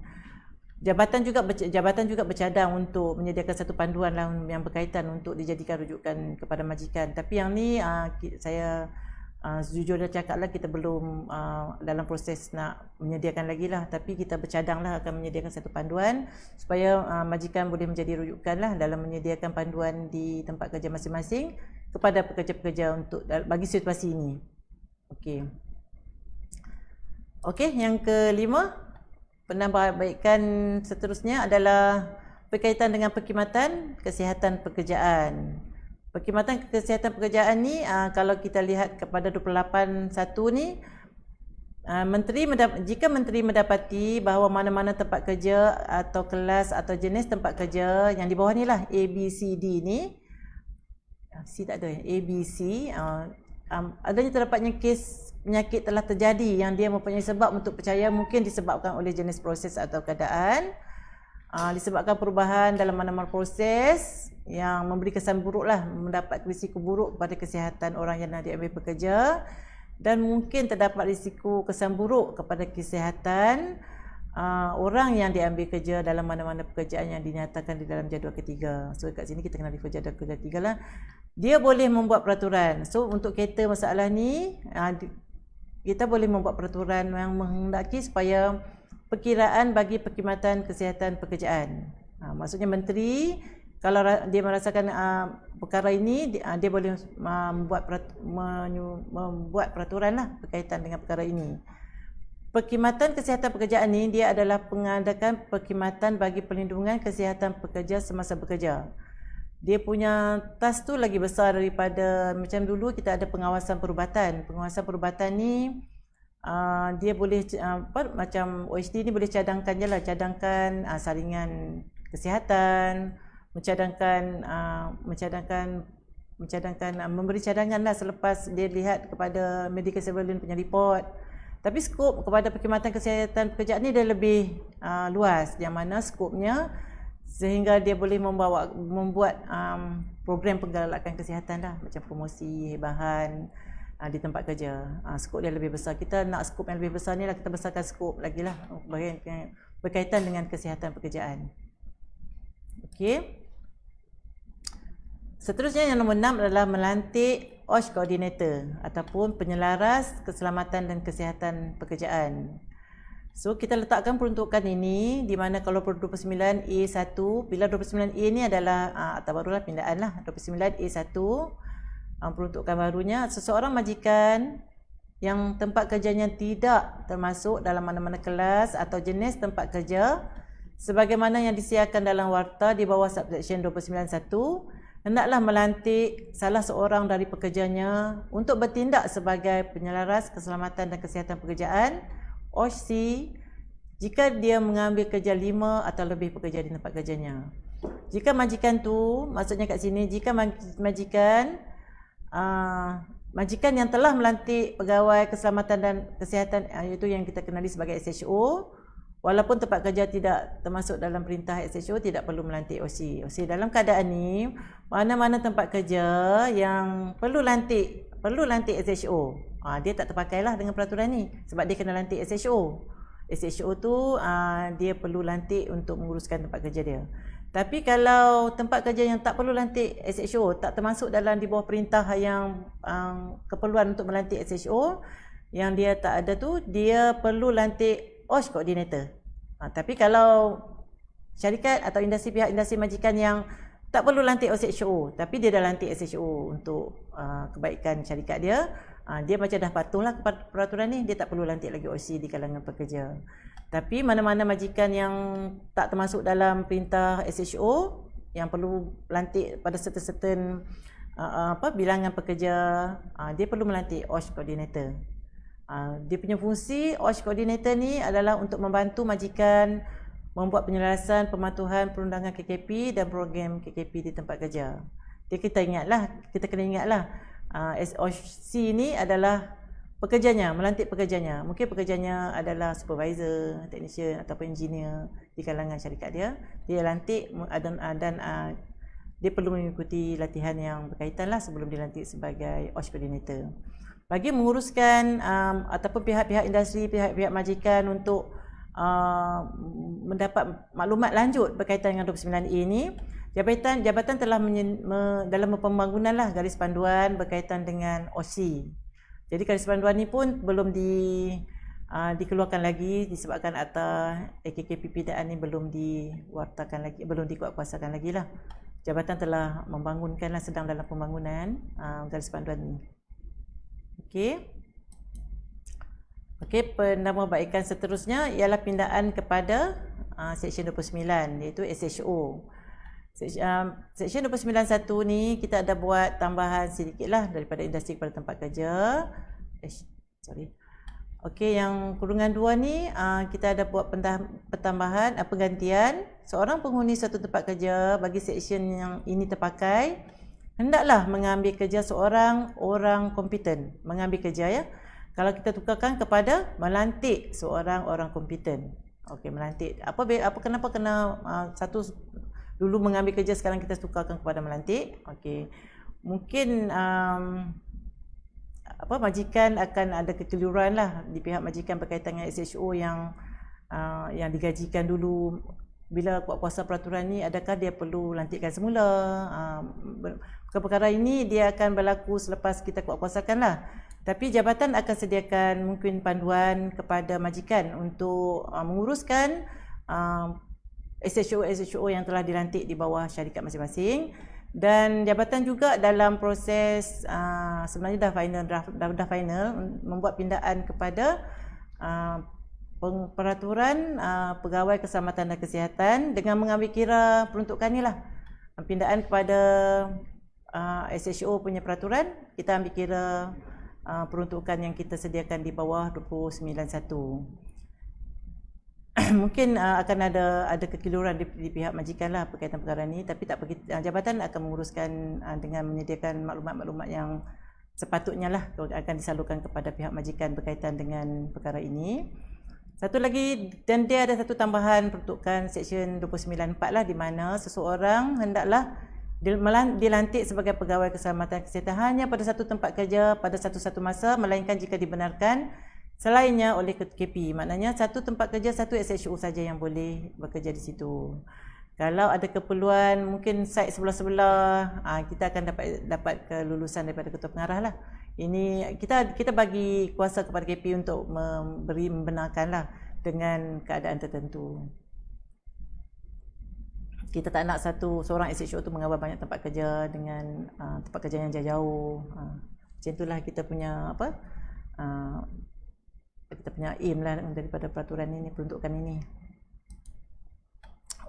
Speaker 1: Jabatan juga bercadang untuk menyediakan satu panduan lah yang berkaitan untuk dijadikan rujukan kepada majikan. Tapi yang ni saya sejujurnya cakaplah kita belum dalam proses nak menyediakan lagi lah. Tapi kita bercadang lah akan menyediakan satu panduan supaya majikan boleh menjadi rujukan lah dalam menyediakan panduan di tempat kerja masing-masing kepada pekerja-pekerja untuk bagi situasi ini. Okey, yang kelima, penambahbaikan seterusnya adalah berkaitan dengan perkhidmatan kesihatan pekerjaan. Perkhidmatan kesihatan pekerjaan ni kalau kita lihat kepada 28.1 ni, jika menteri mendapati bahawa mana-mana tempat kerja atau kelas atau jenis tempat kerja yang di bawah ni lah, A, B, C, D ni, C tak ada, A, B, C, adanya terdapatnya kes penyakit telah terjadi yang dia mempunyai sebab untuk percaya mungkin disebabkan oleh jenis proses atau keadaan, disebabkan perubahan dalam mana-mana proses yang memberi kesan buruk lah, mendapat risiko buruk kepada kesihatan orang yang nak diambil pekerja, dan mungkin terdapat risiko kesan buruk kepada kesihatan orang yang diambil kerja dalam mana-mana pekerjaan yang dinyatakan di dalam jadual ketiga. So kat sini kita kena refer jadual ketiga lah. Dia boleh membuat peraturan. So untuk cater masalah ni, kita boleh membuat peraturan yang menghendaki supaya perkiraan bagi perkhidmatan kesihatan pekerjaan. Maksudnya menteri kalau dia merasakan perkara ini, dia boleh membuat peraturan lah berkaitan dengan perkara ini. Perkhidmatan kesihatan pekerjaan ni dia adalah pengadakan perkhidmatan bagi perlindungan kesihatan pekerja semasa bekerja. Dia punya task tu lagi besar daripada macam dulu kita ada pengawasan perubatan. Pengawasan perubatan ni dia boleh macam OHD ni boleh cadangkan je lah, cadangkan saringan kesihatan, mencadangkan memberi cadangan lah selepas dia lihat kepada medical surveillance punya report. Tapi skop kepada perkhidmatan kesihatan pekerjaan ni dia lebih luas, yang mana skopnya sehingga dia boleh membuat program penggalakan kesihatan lah, macam promosi, hebahan di tempat kerja. Skop dia lebih besar. Kita nak skop yang lebih besar ni lah, kita besarkan skop lagi lah berkaitan dengan kesihatan pekerjaan. Okey. Seterusnya yang nombor 6 adalah melantik OSH Coordinator ataupun penyelaras keselamatan dan kesihatan pekerjaan. So kita letakkan peruntukan ini di mana kalau 29A1, bila 29A ni adalah atau barulah pindaan lah, 29A1 peruntukan barunya, seseorang majikan yang tempat kerjanya tidak termasuk dalam mana-mana kelas atau jenis tempat kerja sebagaimana yang disiarkan dalam warta di bawah subsection 29.1, hendaklah melantik salah seorang dari pekerjanya untuk bertindak sebagai penyelaras keselamatan dan kesihatan pekerjaan OSH jika dia mengambil kerja 5 atau lebih pekerja di tempat kerjanya. Jika majikan tu, maksudnya kat sini, jika majikan yang telah melantik pegawai keselamatan dan kesihatan, iaitu yang kita kenali sebagai SHO, walaupun tempat kerja tidak termasuk dalam perintah SHO, tidak perlu melantik OC. Dalam keadaan ni, mana-mana tempat kerja yang perlu lantik SHO, dia tak terpakailah dengan peraturan ni sebab dia kena lantik SHO. SHO tu dia perlu lantik untuk menguruskan tempat kerja dia. Tapi kalau tempat kerja yang tak perlu lantik SHO, tak termasuk dalam di bawah perintah yang keperluan untuk melantik SHO, yang dia tak ada tu, dia perlu lantik OSH Coordinator. Tapi kalau syarikat atau pihak industri majikan yang tak perlu lantik SHO, tapi dia dah lantik SHO untuk kebaikan syarikat dia, dia macam dah patuhlah kepada peraturan ni, dia tak perlu lantik lagi OC di kalangan pekerja. Tapi mana-mana majikan yang tak termasuk dalam perintah SHO yang perlu lantik pada certain bilangan pekerja, dia perlu melantik OSH Coordinator. Dia punya fungsi OSH Coordinator ni adalah untuk membantu majikan membuat penyelarasan pematuhan perundangan KKP dan program KKP di tempat kerja. Kita kena ingatlah OSH ni adalah pekerjanya, melantik pekerjanya. Mungkin pekerjanya adalah supervisor, technician ataupun engineer di kalangan syarikat dia. Dia lantik dan dia perlu mengikuti latihan yang berkaitan lah sebelum dilantik sebagai OSH Coordinator. Bagi menguruskan ataupun pihak-pihak industri, pihak-pihak majikan untuk mendapat maklumat lanjut berkaitan dengan 29A ni, jabatan telah dalam pembangunan lah garis panduan berkaitan dengan OC. Jadi garis panduan ni pun belum dikeluarkan lagi disebabkan akta AKKP pindaan ni belum diwartakan lagi, belum dikuatkuasakan lagi lah. Jabatan telah membangunkan lah, sedang dalam pembangunan garis panduan ni. Okey, penambahbaikan seterusnya ialah pindaan kepada Seksyen 29 iaitu SHO. Seksyen 29.1 ni kita ada buat tambahan sedikitlah daripada industri kepada tempat kerja. Okey, yang kurungan 2 ni kita ada buat pertambahan penggantian seorang penghuni suatu tempat kerja bagi seksyen yang ini terpakai hendaklah mengambil kerja seorang orang kompeten. Mengambil kerja ya. Kalau kita tukarkan kepada melantik seorang orang kompeten. Okey, melantik. Kenapa kena satu dulu mengambil kerja, sekarang kita tukarkan kepada melantik? Okey. Mungkin majikan akan ada kekeliruan lah di pihak majikan berkaitan dengan SHO yang digajikan dulu. Bila kuasa peraturan ni, adakah dia perlu lantikkan semula? Perkara ini dia akan berlaku selepas kita kuasakan lah. Tapi jabatan akan sediakan mungkin panduan kepada majikan untuk menguruskan SHO yang telah dilantik di bawah syarikat masing-masing. Dan jabatan juga dalam proses sebenarnya dah final membuat pindaan kepada peraturan pegawai keselamatan dan kesihatan dengan mengambil kira peruntukan ni lah. Pindaan kepada SHO punya peraturan, kita ambil kira peruntukan yang kita sediakan di bawah 29.1. mungkin akan ada kekeliruan di pihak majikan lah berkaitan perkara ni, tapi tak pergi, jabatan akan menguruskan dengan menyediakan maklumat-maklumat yang sepatutnya lah akan disalurkan kepada pihak majikan berkaitan dengan perkara ini. Satu lagi, dan dia ada satu tambahan peruntukan Seksyen 294 lah, di mana seseorang hendaklah dilantik sebagai pegawai keselamatan kesihatan hanya pada satu tempat kerja pada satu-satu masa, melainkan jika dibenarkan selainnya oleh KP. Maknanya satu tempat kerja, satu SHO saja yang boleh bekerja di situ. Kalau ada keperluan mungkin site sebelah-sebelah, kita akan dapat kelulusan daripada ketua pengarah lah. Ini kita bagi kuasa kepada KP untuk membenarkanlah dengan keadaan tertentu. Kita tak nak seorang SHO tu mengawal banyak tempat kerja dengan tempat kerja yang jauh-jauh. Macam itulah kita punya kita punya aim lah daripada peraturan ini, peruntukan ini.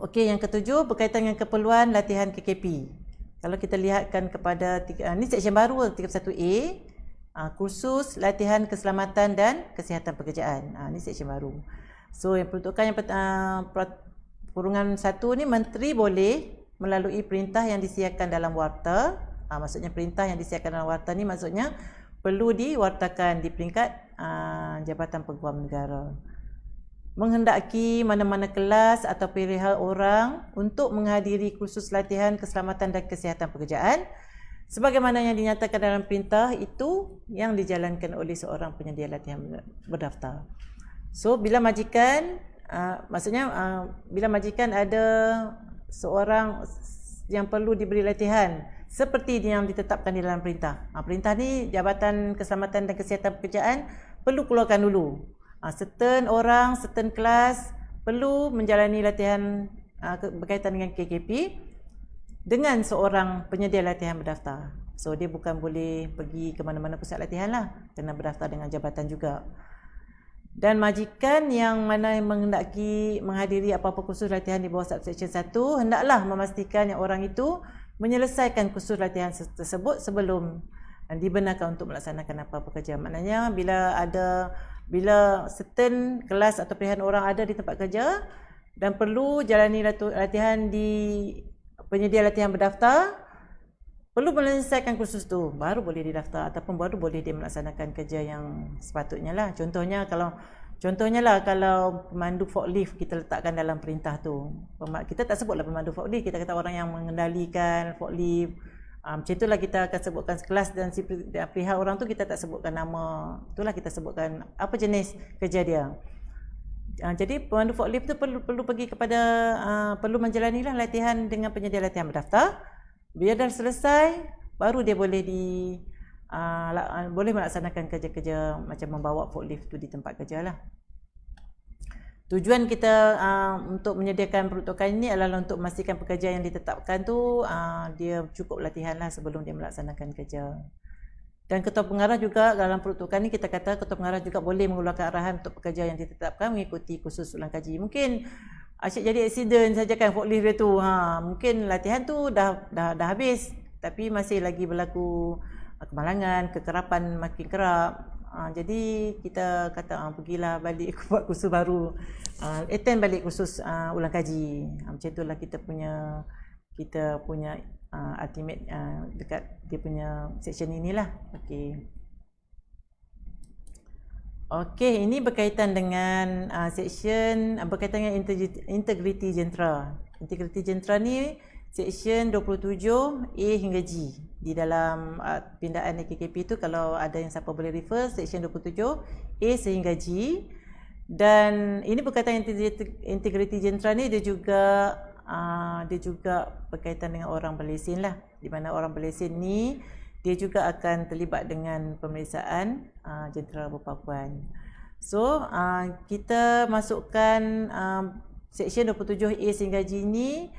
Speaker 1: Okey, yang ketujuh berkaitan dengan keperluan latihan KKP. Kalau kita lihatkan kepada ini seksyen baru 31A, kursus latihan keselamatan dan kesihatan pekerjaan. Ini seksyen baru. So yang peruntukan yang kurungan 1 ni, menteri boleh melalui perintah yang disiarkan dalam warta. Maksudnya perintah yang disiarkan dalam warta ni maksudnya perlu diwartakan di peringkat Jabatan Peguam Negara. Menghendaki mana-mana kelas atau pilihan orang untuk menghadiri kursus latihan keselamatan dan kesihatan pekerjaan sebagaimana yang dinyatakan dalam perintah itu yang dijalankan oleh seorang penyedia latihan berdaftar. So bila majikan bila majikan ada seorang yang perlu diberi latihan seperti yang ditetapkan di dalam perintah. Perintah ni Jabatan Keselamatan dan Kesihatan Pekerjaan perlu keluarkan dulu. Certain orang, certain kelas perlu menjalani latihan berkaitan dengan KKP dengan seorang penyedia latihan berdaftar. So dia bukan boleh pergi ke mana-mana pusat latihan lah, kena berdaftar dengan jabatan juga. Dan majikan yang mana menghendaki menghadiri apa-apa kursus latihan di bawah subsection 1 hendaklah memastikan yang orang itu menyelesaikan kursus latihan tersebut sebelum dibenarkan untuk melaksanakan apa-apa kerja. Maknanya bila certain kelas atau pilihan orang ada di tempat kerja dan perlu jalani latihan di penyedia latihan berdaftar, perlu menyelesaikan kursus tu baru boleh didaftar ataupun baru boleh dia melaksanakan kerja yang sepatutnya lah. Contohnya kalau pemandu forklift kita letakkan dalam perintah tu, kita tak sebutlah pemandu forklift, kita kata orang yang mengendalikan forklift. Macam itulah kita akan sebutkan kelas dan pihak orang tu kita tak sebutkan nama. Itulah kita sebutkan apa jenis kerja dia. Jadi pemandu forklift tu perlu pergi kepada perlu menjalanilah latihan dengan penyedia latihan berdaftar. Bila dah selesai baru dia boleh boleh melaksanakan kerja-kerja macam membawa forklift tu di tempat kerja lah. Tujuan kita untuk menyediakan peruntukan ini adalah untuk memastikan pekerja yang ditetapkan tu dia cukup latihan lah sebelum dia melaksanakan kerja. Dan ketua pengarah juga dalam peruntukan ni kita kata ketua pengarah juga boleh mengeluarkan arahan untuk pekerja yang ditetapkan mengikuti kursus ulang kaji. Mungkin asyik jadi aksiden saja kan forklift dia tu. Mungkin latihan tu dah habis tapi masih lagi berlaku kemalangan, kekerapan makin kerap. Jadi kita kata pergilah balik buat kursus baru, attend balik kursus ulang kaji. Macam itulah kita punya ultimate dekat dia punya seksyen inilah. Okey, ini berkaitan dengan seksyen berkaitan dengan integriti jentera. Integriti jentera ni seksyen 27A hingga G. Di dalam pindaan KKP tu kalau ada yang siapa boleh refer seksyen 27A sehingga G. Dan ini berkaitan integriti jentera ni dia juga berkaitan dengan orang berlesen lah. Di mana orang berlesen ni dia juga akan terlibat dengan pemeriksaan jentera berpakuan. So kita masukkan seksyen 27A sehingga G ni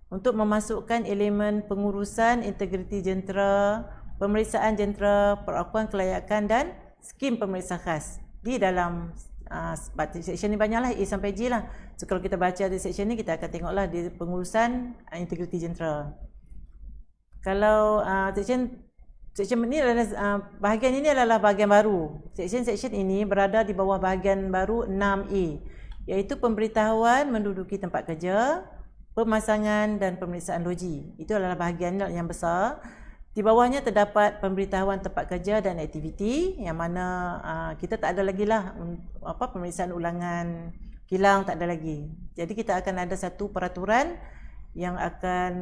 Speaker 1: untuk memasukkan elemen pengurusan integriti jentera, pemeriksaan jentera, perakuan kelayakan dan skim pemeriksa khas di dalam seksyen ni banyaklah A sampai G lah. So kalau kita baca di seksyen ni kita akan tengoklah di pengurusan integriti jentera. Kalau seksyen ini adalah bahagian ini adalah bahagian baru. Seksyen ini berada di bawah bahagian baru 6A iaitu pemberitahuan menduduki tempat kerja, pemasangan dan pemeriksaan loji. Itu adalah bahagian yang besar. Di bawahnya terdapat pemberitahuan tempat kerja dan aktiviti, yang mana kita tak ada lagi lah pemeriksaan ulangan kilang, tak ada lagi. Jadi kita akan ada satu peraturan yang akan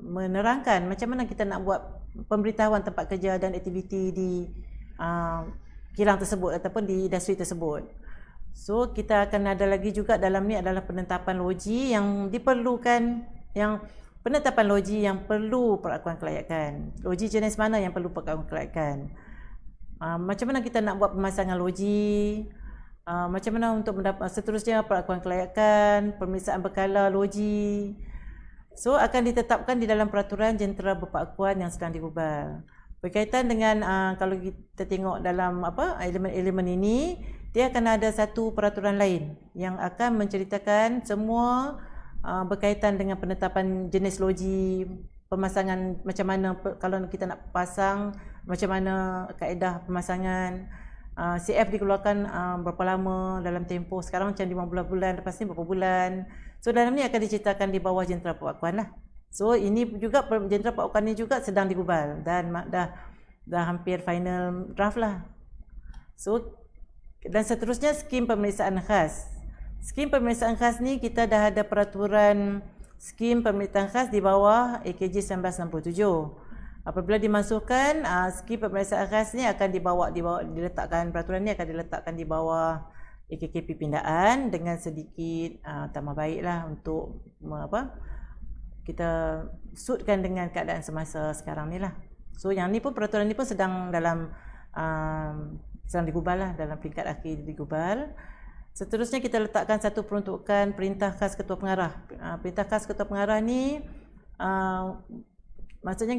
Speaker 1: menerangkan macam mana kita nak buat pemberitahuan tempat kerja dan aktiviti di kilang tersebut ataupun di industri tersebut. So kita akan ada lagi juga dalam ni adalah penetapan loji yang diperlukan, yang penetapan loji yang perlu pengakuan kelayakan. Loji jenis mana yang perlu pengakuan kelayakan? Macam mana kita nak buat pemasangan loji? Macam mana untuk mendapat seterusnya pengakuan kelayakan, pemeriksaan berkala loji. So akan ditetapkan di dalam peraturan jentera berpengakuan yang sedang digubal. Berkaitan dengan kalau kita tengok dalam elemen-elemen ini, dia akan ada satu peraturan lain yang akan menceritakan semua berkaitan dengan penetapan jenis loji, pemasangan macam mana kalau kita nak pasang, macam mana kaedah pemasangan. CF dikeluarkan berapa lama dalam tempoh, sekarang macam 15 bulan, lepas ni berapa bulan. So dalam ni akan diceritakan di bawah jentera pengakuan lah. So ini juga jentera pengakuan ni juga sedang digubal dan dah hampir final draft lah. So dan seterusnya skim pemeriksaan khas. Skim pemeriksaan khas ni kita dah ada peraturan skim pemeriksaan khas di bawah AKJ 1967. Apabila dimasukkan, skim pemeriksaan khas ni akan diletakkan, peraturan ni akan diletakkan di bawah AKKP pindaan dengan sedikit tambah baiklah untuk kita suitkan dengan keadaan semasa sekarang ni lah. So yang ni pun, peraturan ni pun sedang sedang digubal lah, dalam peringkat akhir digubal. Seterusnya kita letakkan satu peruntukan perintah khas ketua pengarah. Perintah khas ketua pengarah ni maksudnya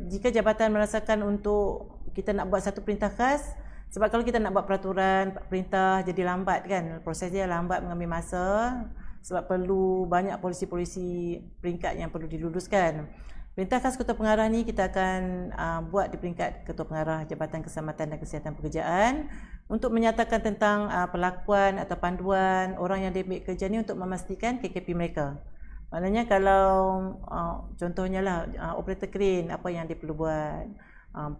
Speaker 1: jika jabatan merasakan untuk kita nak buat satu perintah khas, sebab kalau kita nak buat peraturan, perintah jadi lambat kan, proses dia lambat, mengambil masa, sebab perlu banyak polisi-polisi peringkat yang perlu diluluskan. Perintah khas ketua pengarah ni kita akan buat di peringkat ketua pengarah Jabatan Keselamatan dan Kesihatan Pekerjaan untuk menyatakan tentang perlakuan atau panduan orang yang diambil kerja ni untuk memastikan KKP mereka. Maknanya kalau contohnya lah operator crane, apa yang dia perlu buat,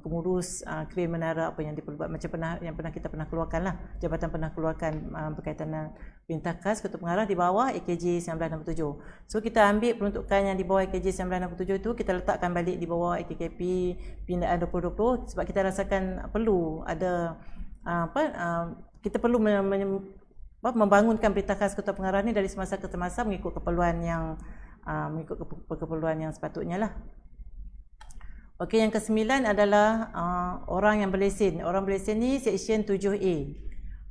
Speaker 1: pengurus crane menara, apa yang dia perlu buat, macam kita pernah keluarkan lah, jabatan pernah keluarkan berkaitan dengan perintah khas ketua pengarah di bawah AKJ 1967. So kita ambil peruntukan yang di bawah AKJ 1967 tu, kita letakkan balik di bawah AKKP pindaan 2020 sebab kita rasakan perlu ada kita perlu membangunkan perintah khas ketua pengarah ni dari semasa ke semasa mengikut keperluan yang sepatutnya lah. Okey, yang ke-9 adalah orang yang berlesen. Orang berlesen ni Seksyen 7A.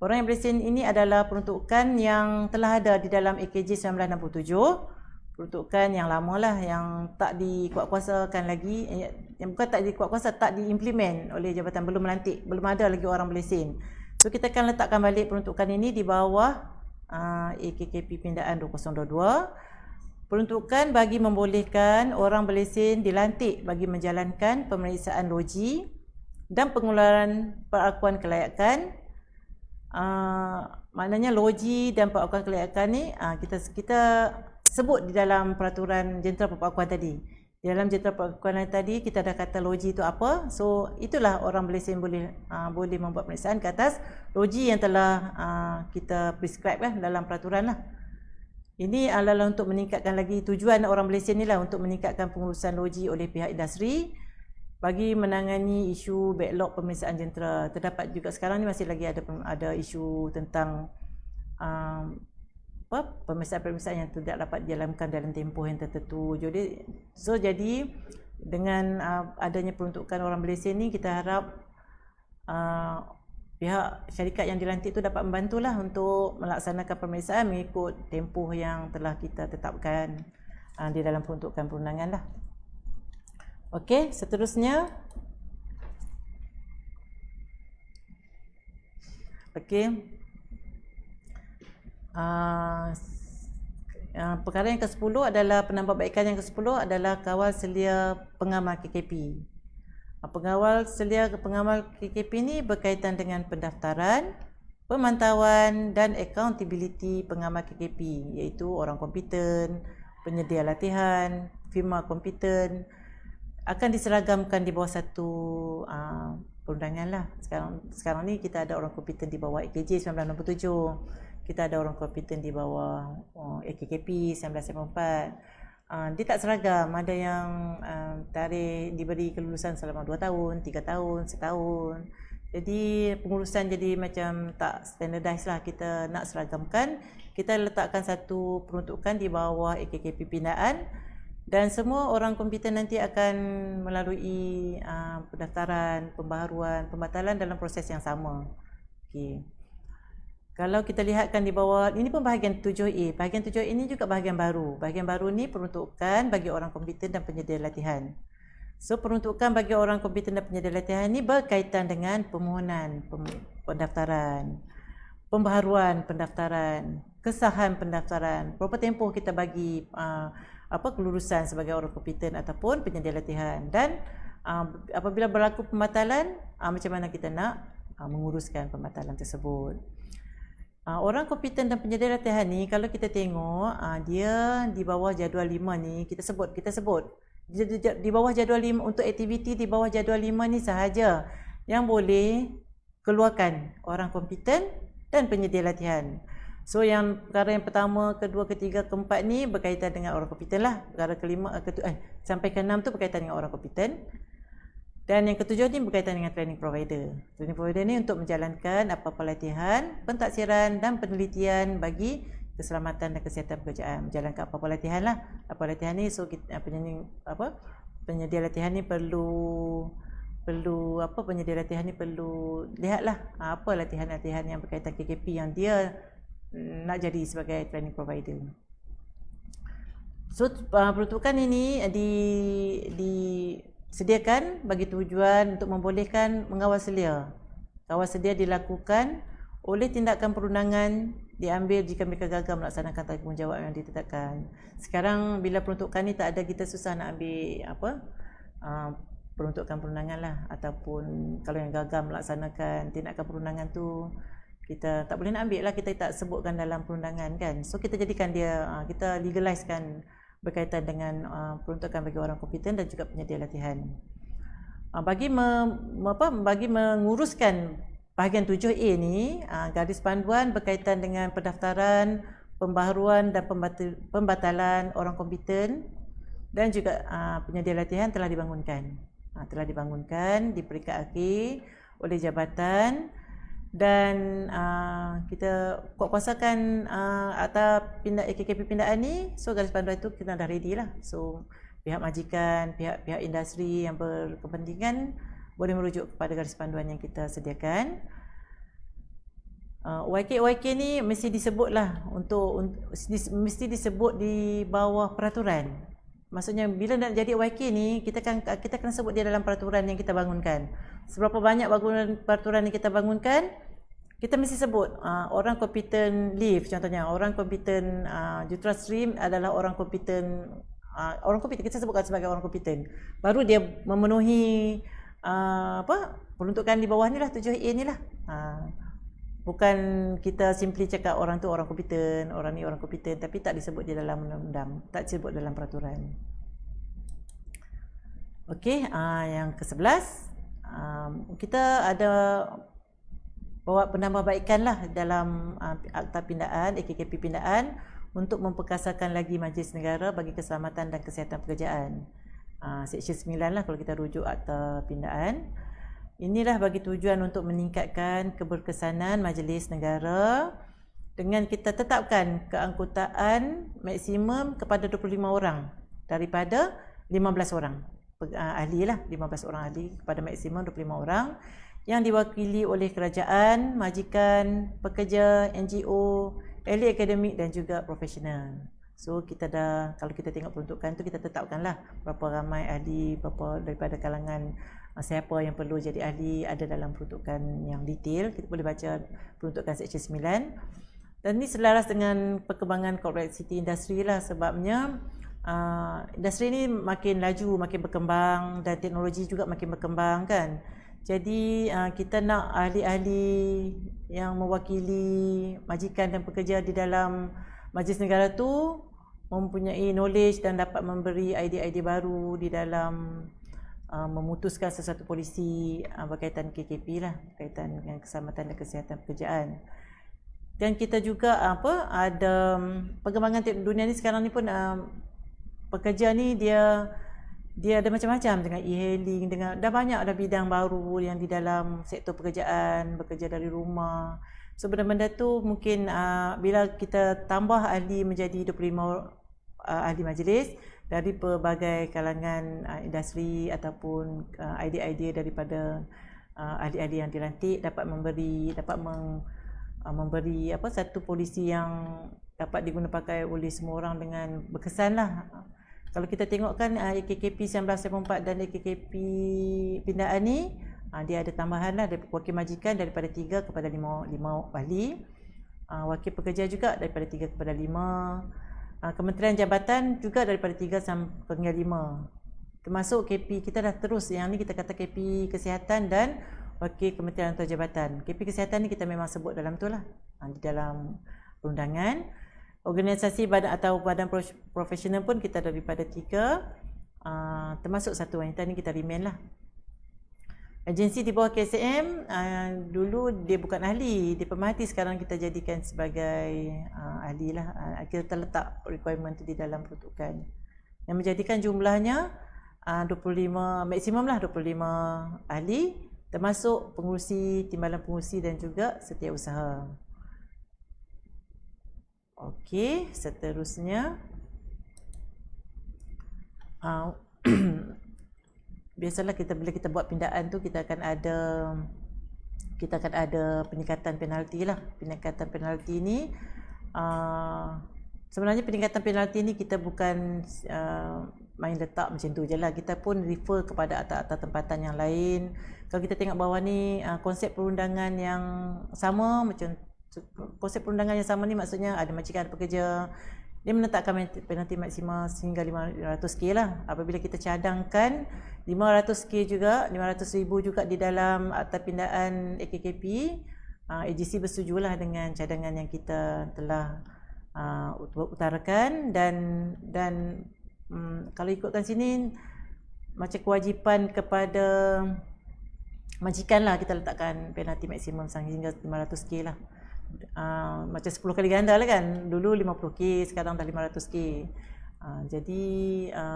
Speaker 1: Orang yang berlesen ini adalah peruntukan yang telah ada di dalam AKJ 1967. Peruntukan yang lama lah, yang tak dikuatkuasakan lagi, yang bukan tak dikuatkuasa, tak diimplement oleh jabatan, belum melantik, belum ada lagi orang berlesen. So kita akan letakkan balik peruntukan ini di bawah AKKP pindaan 2022. Peruntukan bagi membolehkan orang berlesen dilantik bagi menjalankan pemeriksaan loji dan pengeluaran pengakuan kelayakan. Maknanya loji dan pengakuan kelayakan ni kita sebut di dalam peraturan jentera pengakuan tadi. Di dalam jentera pengakuan tadi kita dah kata loji itu apa. So itulah orang berlesen boleh membuat pemeriksaan ke atas loji yang telah kita prescribe lah dalam peraturan lah. Ini adalah untuk meningkatkan lagi, tujuan orang berlesen ni lah untuk meningkatkan pengurusan loji oleh pihak industri bagi menangani isu backlog pemeriksaan jentera. Terdapat juga sekarang ni masih lagi ada isu tentang pemeriksaan-pemeriksaan yang tidak dapat dijalankan dalam tempoh yang tertentu. Jadi dengan adanya peruntukan orang berlesen ni, kita harap pihak syarikat yang dilantik itu dapat membantulah untuk melaksanakan pemeriksaan mengikut tempoh yang telah kita tetapkan di dalam peruntukan perundangan lah. Okey, seterusnya. Okey. Perkara yang ke-10 adalah penambahbaikan yang ke-10 adalah kawal selia pengamal KKP. Pengamal KKP ni berkaitan dengan pendaftaran, pemantauan dan accountability pengamal KKP, iaitu orang kompeten, penyedia latihan, firma kompeten, akan diseragamkan di bawah satu perundangan lah. Sekarang ni kita ada orang kompeten di bawah AKJ 1967, kita ada orang kompeten di bawah AKKP 1994. Dia tak seragam, ada yang tarikh diberi kelulusan selama 2 tahun, 3 tahun, setahun. Jadi pengurusan jadi macam tak standardized lah. Kita nak seragamkan, kita letakkan satu peruntukan di bawah AKKP pindaan, dan semua orang kompeten nanti akan melalui pendaftaran, pembaharuan, pembatalan dalam proses yang sama. Okey. Kalau kita lihatkan di bawah, ini pun bahagian 7A. Bahagian 7A ini juga bahagian baru. Bahagian baru ni peruntukan bagi orang kompeten dan penyedia latihan. So peruntukan bagi orang kompeten dan penyedia latihan ini berkaitan dengan permohonan pendaftaran, pembaharuan pendaftaran, kesahan pendaftaran, berapa tempoh kita bagi kelulusan sebagai orang kompeten ataupun penyedia latihan, dan apabila berlaku pembatalan, macam mana kita nak menguruskan pembatalan tersebut. Orang kompeten dan penyedia latihan ni, kalau kita tengok dia di bawah jadual 5 ni, kita sebut di bawah jadual 5, untuk aktiviti di bawah jadual 5 ni sahaja yang boleh keluarkan orang kompeten dan penyedia latihan. So yang perkara yang pertama, kedua, ketiga, keempat ni berkaitan dengan orang kompeten lah. Perkara kelima, sampai ke-6 tu berkaitan dengan orang kompeten. Dan yang ketujuh ni berkaitan dengan training provider. Training provider ni untuk menjalankan apa-apa latihan, pentaksiran dan penelitian bagi keselamatan dan kesihatan pekerjaan. Menjalankan apa-apa latihan lah. Apa latihan ni, so penyedia latihan ni perlu penyedia latihan ni perlu lihatlah apa latihan-latihan yang berkaitan KKP yang dia nak jadi sebagai training provider. So peruntukan ini disediakan bagi tujuan untuk membolehkan mengawal selia. Kawal selia dilakukan oleh tindakan perundangan diambil jika mereka gagal melaksanakan tanggungjawab yang ditetapkan. Sekarang bila peruntukan ni tak ada, kita susah nak ambil peruntukan perundangan lah, ataupun kalau yang gagal melaksanakan tindakan perundangan tu kita tak boleh nak ambil lah, kita tak sebutkan dalam perundangan kan. So kita jadikan dia, kita legalizekan berkaitan dengan peruntukan bagi orang kompeten dan juga penyedia latihan. Bagi menguruskan bahagian 7A ni, garis panduan berkaitan dengan pendaftaran, pembaharuan dan pembatalan orang kompeten dan juga penyedia latihan telah dibangunkan. Di peringkat akhir oleh jabatan, dan kita kuatkuasakan atas AKKP pindaan ni. So garis panduan itu kita dah ready lah. So pihak majikan, pihak industri yang berkepentingan boleh merujuk kepada garis panduan yang kita sediakan. YK ni mesti disebut lah, mesti disebut di bawah peraturan. Maksudnya bila nak jadi YK ni, kita akan sebut dia dalam peraturan yang kita bangunkan. Seberapa banyak bangunan peraturan yang kita bangunkan, kita mesti sebut orang kompeten lift, contohnya orang kompeten Jutra Stream adalah orang kompeten kita sebutkan sebagai orang kompeten. Baru dia memenuhi peruntukan di bawah ni lah, 7A ni lah. Bukan kita simply cakap orang tu orang kompeten, orang ni orang kompeten, tapi tak disebut di dalam undang-undang, tak disebut dalam peraturan. Okey, yang ke-11, kita ada bawa penambahbaikan lah dalam akta pindaan, AKKP pindaan, untuk memperkasakan lagi Majlis Negara bagi Keselamatan dan Kesihatan Pekerjaan. Seksyen 9 lah kalau kita rujuk akta pindaan. Inilah bagi tujuan untuk meningkatkan keberkesanan Majlis Negara dengan kita tetapkan keanggotaan maksimum kepada 25 orang daripada 15 orang ahli lah, 15 orang ahli kepada maksimum 25 orang yang diwakili oleh kerajaan, majikan, pekerja, NGO, ahli akademik dan juga profesional. So kita dah, kalau kita tengok peruntukan tu, kita tetapkanlah berapa ramai ahli, berapa daripada kalangan siapa yang perlu jadi ahli ada dalam peruntukan yang detail. Kita boleh baca peruntukan Seksyen 9. Dan ini selaras dengan perkembangan corporate city industri lah, sebabnya industri ni makin laju, makin berkembang, dan teknologi juga makin berkembang kan. Jadi kita nak ahli-ahli yang mewakili majikan dan pekerja di dalam majlis negara tu mempunyai knowledge dan dapat memberi idea-idea baru di dalam memutuskan sesuatu polisi berkaitan KKP lah, berkaitan dengan keselamatan dan kesihatan pekerjaan. Dan kita juga ada perkembangan dunia ni sekarang ni pun pekerja ni dia ada macam-macam dengan e-hailing, dengan dah banyak dah bidang baru yang di dalam sektor pekerjaan, bekerja dari rumah. So benda-benda tu mungkin bila kita tambah ahli menjadi 25 ahli majlis dari pelbagai kalangan industri ataupun idea-idea daripada ahli-ahli yang dilantik dapat memberi satu polisi yang dapat digunakan pakai oleh semua orang dengan berkesan lah. Kalau kita tengok kan AKKP 1984 dan AKKP pindaan ni dia ada tambahan lah dari wakil majikan daripada 3 kepada 5 ahli, wakil pekerja juga daripada 3 kepada 5, Kementerian Jabatan juga daripada 3 sampai 5. Termasuk KP kita dah terus, yang ni kita kata KP Kesihatan dan Wakil Kementerian atau Jabatan. KP Kesihatan ni kita memang sebut dalam tu lah, di dalam perundangan. Organisasi badan atau badan profesional pun kita daripada 3, termasuk satu wanita ni kita remain lah. Agensi di bawah KSM dulu dia bukan ahli, dia pemerhati, sekarang kita jadikan sebagai ahli lah. Kita letak requirement tu di dalam peruntukan yang menjadikan jumlahnya 25, maksimum lah 25 ahli, termasuk pengurusi, timbalan pengurusi dan juga setiausaha. Okey, seterusnya biasalah bila kita buat pindaan tu kita akan ada peningkatan penalti lah. Peningkatan penalti ni sebenarnya peningkatan penalti ni kita bukan main letak macam tu je lah. Kita pun refer kepada akta-akta tempatan yang lain. Kalau kita tengok bawah ni konsep perundangan yang sama, macam konsep perundangan yang sama ni maksudnya ada majikan, ada pekerja, dia menetapkan penalti maksima sehingga 500k lah. Apabila kita cadangkan 500k juga, 500,000 juga di dalam akta pindaan AKKP, AGC bersetujulah dengan cadangan yang kita telah utarakan. Dan kalau ikutkan sini macam kewajipan kepada majikan lah, kita letakkan penalti maksimum sehingga 500k lah. Macam 10 kali ganda lah kan, dulu 50k, sekarang dah 500k. Jadi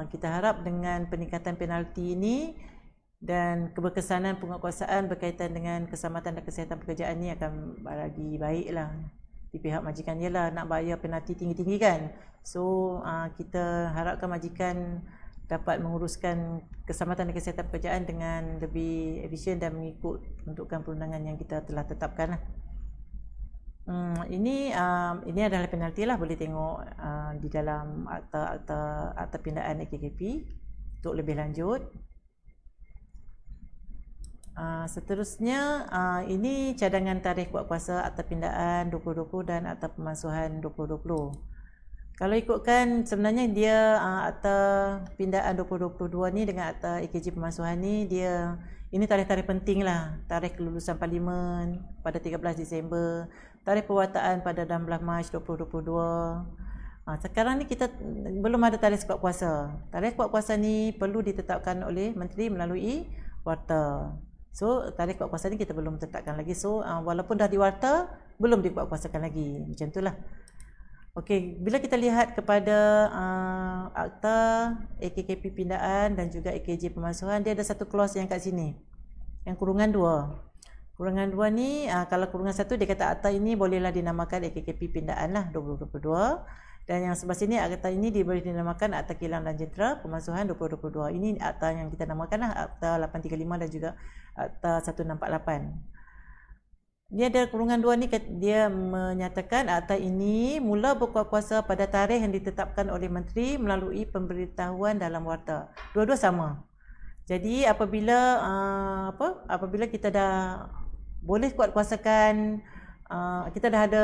Speaker 1: kita harap dengan peningkatan penalti ini dan keberkesanan penguatkuasaan berkaitan dengan keselamatan dan kesihatan pekerjaan ni akan lagi baik lah di pihak majikan. Ialah nak bayar penalti tinggi-tinggi kan, so kita harapkan majikan dapat menguruskan keselamatan dan kesihatan pekerjaan dengan lebih efisien dan mengikut peruntukan perundangan yang kita telah tetapkan lah. Ini adalah penalti lah, boleh tengok di dalam akta pindaan AKKP untuk lebih lanjut. Seterusnya ini cadangan tarikh kuat kuasa akta pindaan 2020 dan akta pemansuhan 2020. Kalau ikutkan sebenarnya dia akta pindaan 2022 ni dengan akta AKG pemansuhan ni, ini tarikh-tarikh penting lah. Tarikh kelulusan Parlimen pada 13 Disember, tarikh perwataan pada 16 Mac 2022. Sekarang ni kita belum ada tarikh kuat kuasa. Tarikh kuat kuasa ni perlu ditetapkan oleh Menteri melalui warta. So tarikh kuat kuasa ni kita belum tetapkan lagi. So walaupun dah diwarta, belum dikuat kuasakan lagi. Macam itulah. Okey, bila kita lihat kepada akta AKKP pindaan dan juga AKJ pemansuhan, dia ada satu clause yang kat sini, yang kurungan 2. Kurungan 2 ni, kalau kurungan 1 dia kata akta ini bolehlah dinamakan AKKP pindaan lah 2022. Dan yang sebelah sini akta ini boleh dinamakan akta kilang dan jentera pemansuhan 2022. Ini akta yang kita namakan lah, akta 835 dan juga akta 1648. Dia ada kurungan 2 ni, dia menyatakan akta ini mula berkuat kuasa pada tarikh yang ditetapkan oleh Menteri melalui pemberitahuan dalam warta. Dua-dua sama. Jadi apabila kita dah boleh kuat kuasakan, kita dah ada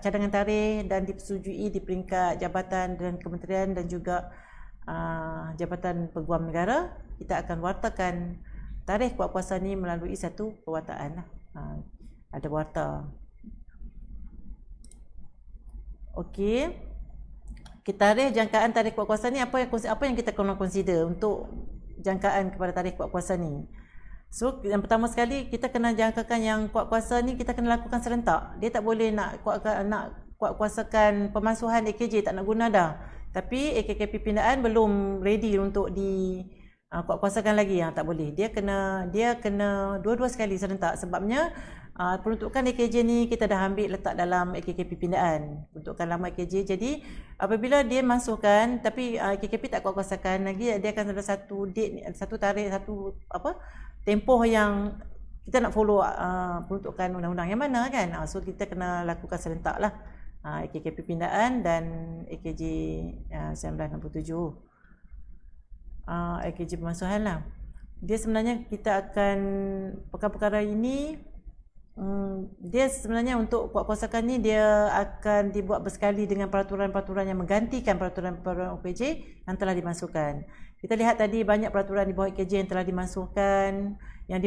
Speaker 1: cadangan tarikh dan disetujui di peringkat jabatan dan kementerian dan juga Jabatan Peguam Negara, kita akan wartakan tarikh kuat kuasa ni melalui satu perwataan lah. Ada warta. Okey. Kita tarikh jangkaan tarikh kuat kuasa ni, apa yang kita kena consider untuk jangkaan kepada tarikh kuat kuasa ni. So yang pertama sekali kita kena jangkakan yang kuat kuasa ni kita kena lakukan serentak. Dia tak boleh nak kuat kuasakan pemansuhan AKJ, tak nak guna dah. Tapi AKKP pindaan belum ready untuk di kuat kuasakan lagi, tak boleh. Dia kena dua-dua sekali serentak. Sebabnya peruntukan AKJ ni kita dah ambil letak dalam AKKP pindaan, peruntukan lama AKJ. Jadi apabila dia masukkan tapi AKKP tak kuat kuasakan lagi, dia akan ada satu date, satu tarikh, satu tempoh yang kita nak follow peruntukan undang-undang yang mana kan. So kita kena lakukan serentak lah, AKKP pindaan dan AKJ 1967, AKJ pemansuhan lah. Dia sebenarnya kita akan perkara-perkara ini, dia sebenarnya untuk kuat kuasakan ni dia akan dibuat bersekali dengan peraturan-peraturan yang menggantikan peraturan-peraturan OPJ yang telah dimasukkan. Kita lihat tadi banyak peraturan di bawah AKJ yang telah dimasukkan, yang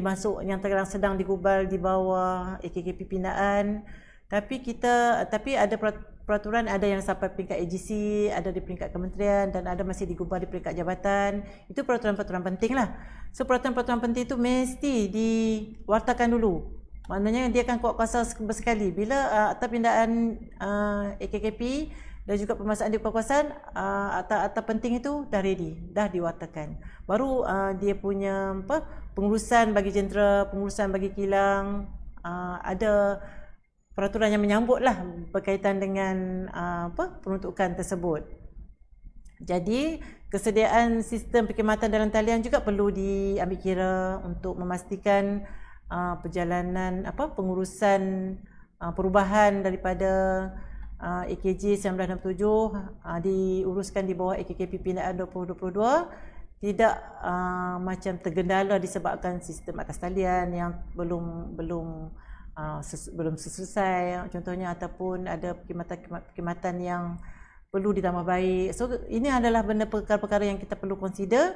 Speaker 1: sedang digubal di bawah AKKP pindaan. Tapi ada peraturan, ada yang sampai peringkat AGC, ada di peringkat kementerian dan ada masih digubal di peringkat jabatan. Itu peraturan-peraturan penting lah. So peraturan-peraturan penting itu mesti diwartakan dulu. Maknanya dia akan kuat kuasa bersekali. Bila akta pindaan AKKP dan juga pemasakan di kekuasaan, akta penting itu dah ready, dah diwartakan. Baru dia punya pengurusan bagi jentera, pengurusan bagi kilang, ada peraturan yang menyambut lah berkaitan dengan peruntukan tersebut. Jadi kesediaan sistem perkhidmatan dalam talian juga perlu diambil kira untuk memastikan perjalanan pengurusan perubahan daripada AKJ 1967 diuruskan di bawah AKKP pindaan 2022 tidak macam tergendala disebabkan sistem atas talian yang belum selesai contohnya, ataupun ada perkhidmatan yang perlu ditambah baik. So ini adalah benda perkara-perkara yang kita perlu consider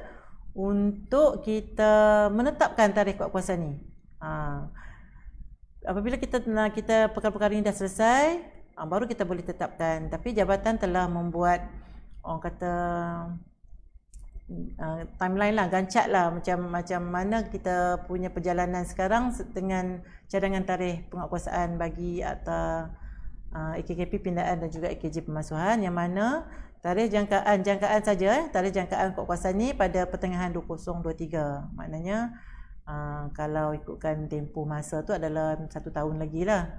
Speaker 1: untuk kita menetapkan tarikh kuat kuasa ni. Apabila kita perkara-perkara ini dah selesai, baru kita boleh tetapkan. Tapi jabatan telah membuat orang kata timeline lah, gancak lah macam mana kita punya perjalanan sekarang dengan cadangan tarikh penguatkuasaan bagi akta AKKP pindaan dan juga AKJ pemansuhan, yang mana tarikh jangkaan saja, tarikh jangkaan penguatkuasaan ni pada pertengahan 2023. Maknanya kalau ikutkan tempoh masa tu adalah 1 tahun lagi lah.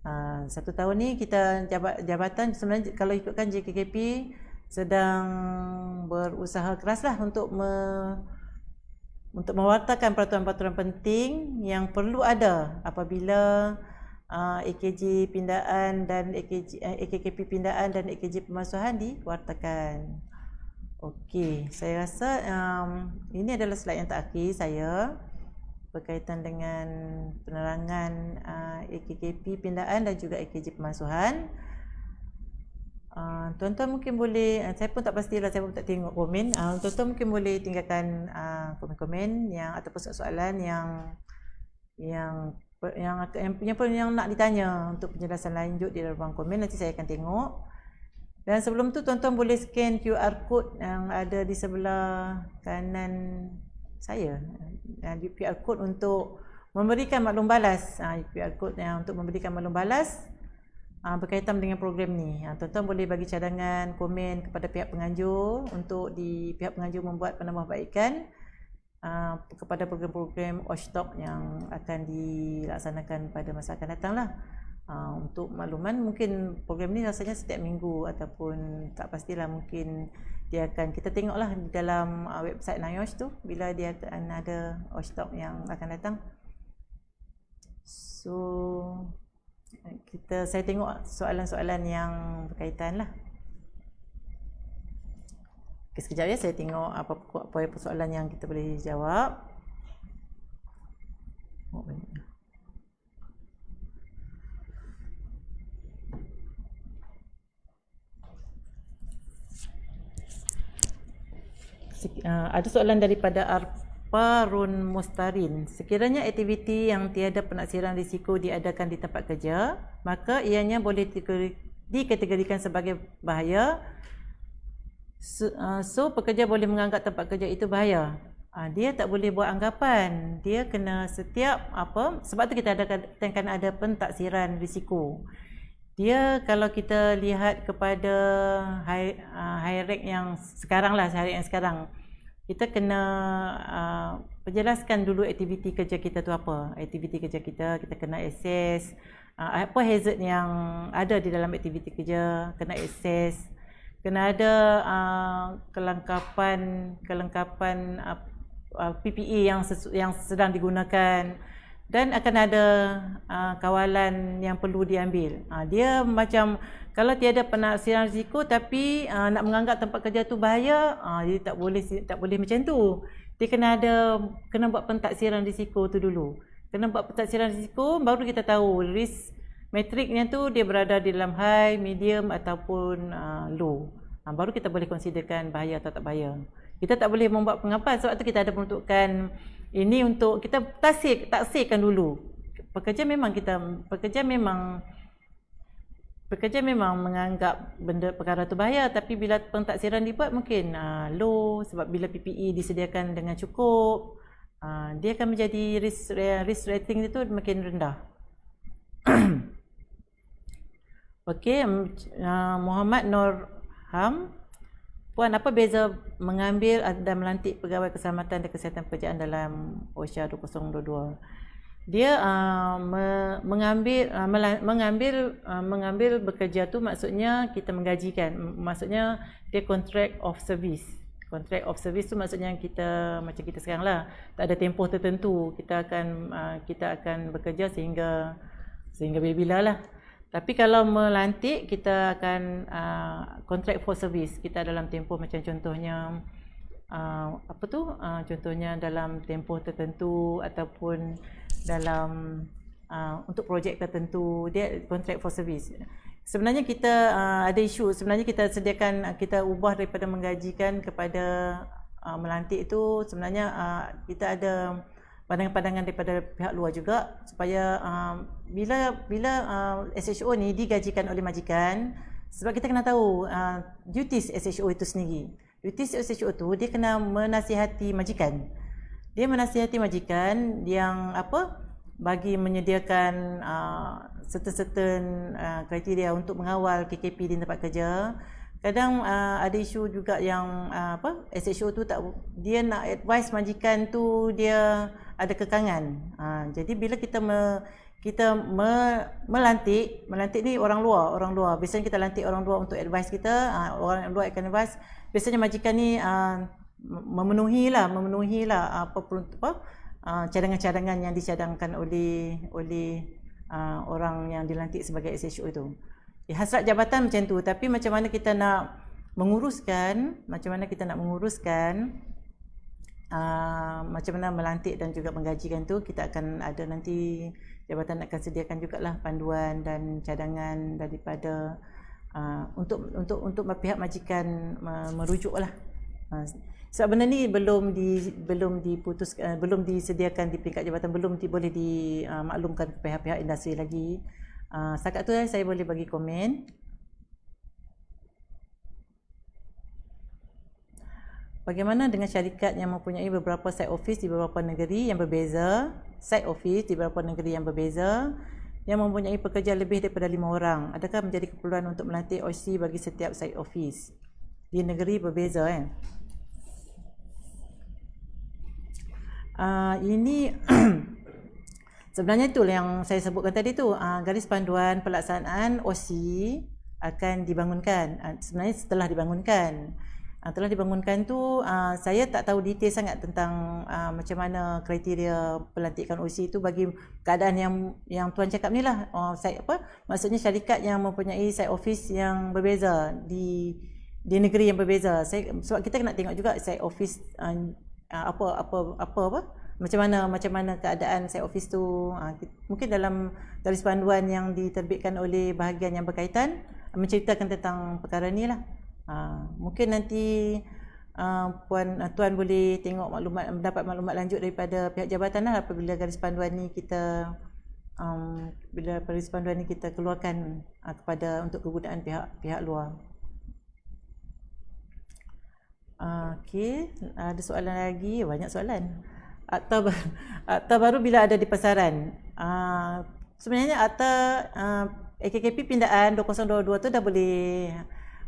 Speaker 1: 1 tahun ni kita jabatan sebenarnya kalau ikutkan JKKP sedang berusaha keraslah untuk mewartakan peraturan-peraturan penting yang perlu ada apabila AKJ pindaan dan AKKP pindaan dan AKJ pemansuhan diwartakan. Okey, saya rasa ini adalah slide yang terakhir saya berkaitan dengan penerangan AKKP pindaan dan juga AKJ pemansuhan. Tuan-tuan mungkin boleh, saya pun tak pastilah, saya pun tak tengok komen. Tuan-tuan mungkin boleh tinggalkan komen-komen ataupun soalan yang nak ditanya untuk penjelasan lanjut di dalam ruang komen. Nanti saya akan tengok. Dan sebelum tu tuan-tuan boleh scan QR code yang ada di sebelah kanan saya. QR code untuk memberikan maklum balas. QR code yang untuk memberikan maklum balas berkaitan dengan program ni. Tuan-tuan boleh bagi cadangan, komen kepada pihak penganjur untuk pihak penganjur membuat penambahbaikan kepada program-program Watchdog yang akan dilaksanakan pada masa akan datang lah. Untuk makluman, mungkin program ni rasanya setiap minggu ataupun tak pastilah, mungkin dia akan, kita tengoklah di dalam website NIOSH tu bila dia akan ada Watchdog yang akan datang. So saya tengok soalan-soalan yang berkaitan lah. Okay, sekejap ya, saya tengok apa persoalan yang kita boleh jawab. Ada soalan daripada Farun Mustarin. Sekiranya aktiviti yang tiada penaksiran risiko diadakan di tempat kerja, maka ianya boleh dikategorikan sebagai bahaya. So pekerja boleh menganggap tempat kerja itu bahaya. Dia tak boleh buat anggapan. Dia kena setiap sebab tu kita akan ada pentaksiran risiko. Dia kalau kita lihat kepada high rate yang sekarang lah, high rate yang sekarang, kita kena perjelaskan dulu aktiviti kerja kita tu apa. Aktiviti kerja kita kena assess apa hazard yang ada di dalam aktiviti kerja, kena assess, kena ada kelengkapan PPE yang sedang digunakan, dan akan ada kawalan yang perlu diambil. Dia macam kalau tiada penaksiran risiko tapi nak menganggap tempat kerja tu bahaya, dia tak boleh macam tu. Dia kena buat pentaksiran risiko tu dulu. Kena buat pentaksiran risiko baru kita tahu risk matriknya tu dia berada di dalam high, medium ataupun low. Baru kita boleh considerkan bahaya atau tak bahaya. Kita tak boleh membuat penganggapan sebab tu kita ada peruntukan ini untuk kita taksirkan dulu. Pekerja memang menganggap perkara tu bahaya, tapi bila pentaksiran dibuat mungkin low sebab bila PPE disediakan dengan cukup, dia akan menjadi risk rating itu makin rendah. Okey, Muhammad Nur Ham, Puan, apa beza mengambil dan melantik pegawai keselamatan dan kesihatan pekerjaan dalam OSHA 2022? Dia mengambil bekerja tu maksudnya kita menggajikan, maksudnya dia contract of service. Contract of service tu maksudnya kita macam kita sekarang lah, tak ada tempoh tertentu, kita akan bekerja sehingga bila-bila lah. Tapi kalau melantik, kita akan contract for service. Kita dalam tempoh macam contohnya contohnya dalam tempoh tertentu ataupun dalam untuk projek tertentu, dia contract for service. Sebenarnya kita ada isu, sebenarnya kita ubah daripada menggajikan kepada melantik itu. Sebenarnya kita ada pandangan-pandangan daripada pihak luar juga supaya bila SHO ni digajikan oleh majikan, sebab kita kena tahu duties SHO itu sendiri. Duties SHO tu dia kena menasihati majikan. Dia menasihati majikan yang bagi menyediakan certain kriteria untuk mengawal KKP di tempat kerja. Kadang ada isu juga yang SHO tu dia nak advise majikan tu dia ada kekangan. Jadi bila kita melantik ni orang luar. Biasanya kita lantik orang luar untuk advise kita, orang luar akan advise. Biasanya majikan ni memenuhi lah cadangan-cadangan yang dicadangkan oleh orang yang dilantik sebagai SHO itu. Hasrat jabatan macam tu, tapi macam mana kita nak menguruskan, macam mana melantik dan juga menggajikan tu, kita akan ada nanti jabatan akan sediakan jugalah panduan dan cadangan daripada untuk pihak majikan merujuklah. Sebab benda ni belum diputuskan, belum disediakan di peringkat jabatan, belum boleh dimaklumkan ke pihak-pihak industri lagi. Setakat tu saya boleh bagi komen. Bagaimana dengan syarikat yang mempunyai beberapa site office di beberapa negeri yang berbeza, yang mempunyai pekerja lebih daripada 5 orang? Adakah menjadi keperluan untuk melantik OC bagi setiap site office di negeri berbeza? Ini sebenarnya itulah yang saya sebutkan tadi tu, garis panduan pelaksanaan OC akan dibangunkan. Sebenarnya setelah dibangunkan tu saya tak tahu detail sangat tentang macam mana kriteria pelantikan OC itu bagi keadaan yang tuan cakap ni lah. Maksudnya syarikat yang mempunyai site office yang berbeza di negeri yang berbeza. Sebab kita nak tengok juga site office macam mana keadaan site office tu. Mungkin dalam garis panduan yang diterbitkan oleh bahagian yang berkaitan menceritakan tentang perkara ni lah. Mungkin nanti Tuan boleh tengok mendapat maklumat lanjut daripada pihak jabatan lah apabila garis panduan ni kita keluarkan kepada untuk kegunaan pihak luar. Okey, ada soalan lagi? Banyak soalan. Akta baru bila ada di pasaran? Sebenarnya akta AKKP pindaan 2022 tu dah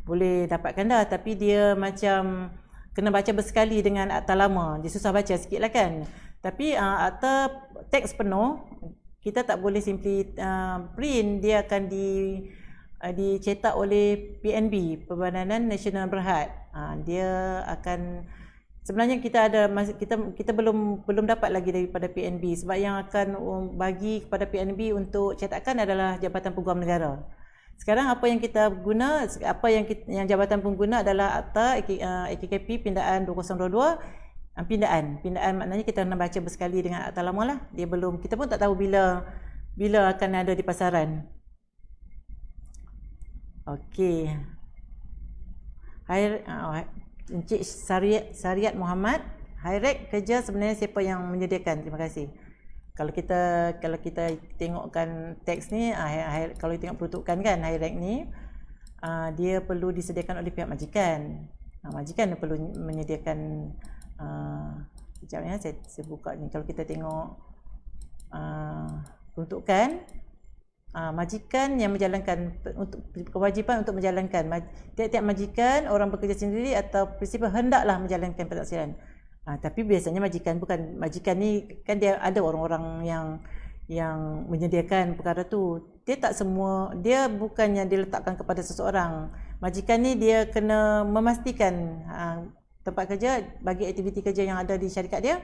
Speaker 1: boleh dapatkan dah, tapi dia macam kena baca bersekali dengan akta lama. Dia susah baca sikit lah kan. Tapi akta teks penuh kita tak boleh simply print, dia akan dicetak oleh PNB, Perbadanan Nasional Berhad. Dia akan, sebenarnya kita belum dapat lagi daripada PNB, sebab yang akan bagi kepada PNB untuk cetakan adalah Jabatan Peguam Negara. Sekarang apa yang kita guna, yang Jabatan Pengguna adalah akta AKKP pindaan 2022. Pindaan maknanya kita nak baca bersekali dengan akta lama lah. Kita pun tak tahu bila akan ada di pasaran. Okey. Encik Syariat Muhammad, High-Rec kerja sebenarnya siapa yang menyediakan? Terima kasih. Kalau kita tengokkan teks ni, kalau tengok peruntukan kan, High-Rec ni dia perlu disediakan oleh pihak majikan. Majikan perlu menyediakan, sekejap ya, saya buka ni. Kalau kita tengok peruntukan, majikan yang menjalankan kewajipan untuk menjalankan, tiap-tiap majikan, orang bekerja sendiri atau prinsipal hendaklah menjalankan pentadbiran. Tapi biasanya majikan ni kan dia ada orang-orang yang menyediakan perkara tu. Dia bukannya diletakkan kepada seseorang. Majikan ni dia kena memastikan tempat kerja, bagi aktiviti kerja yang ada di syarikat dia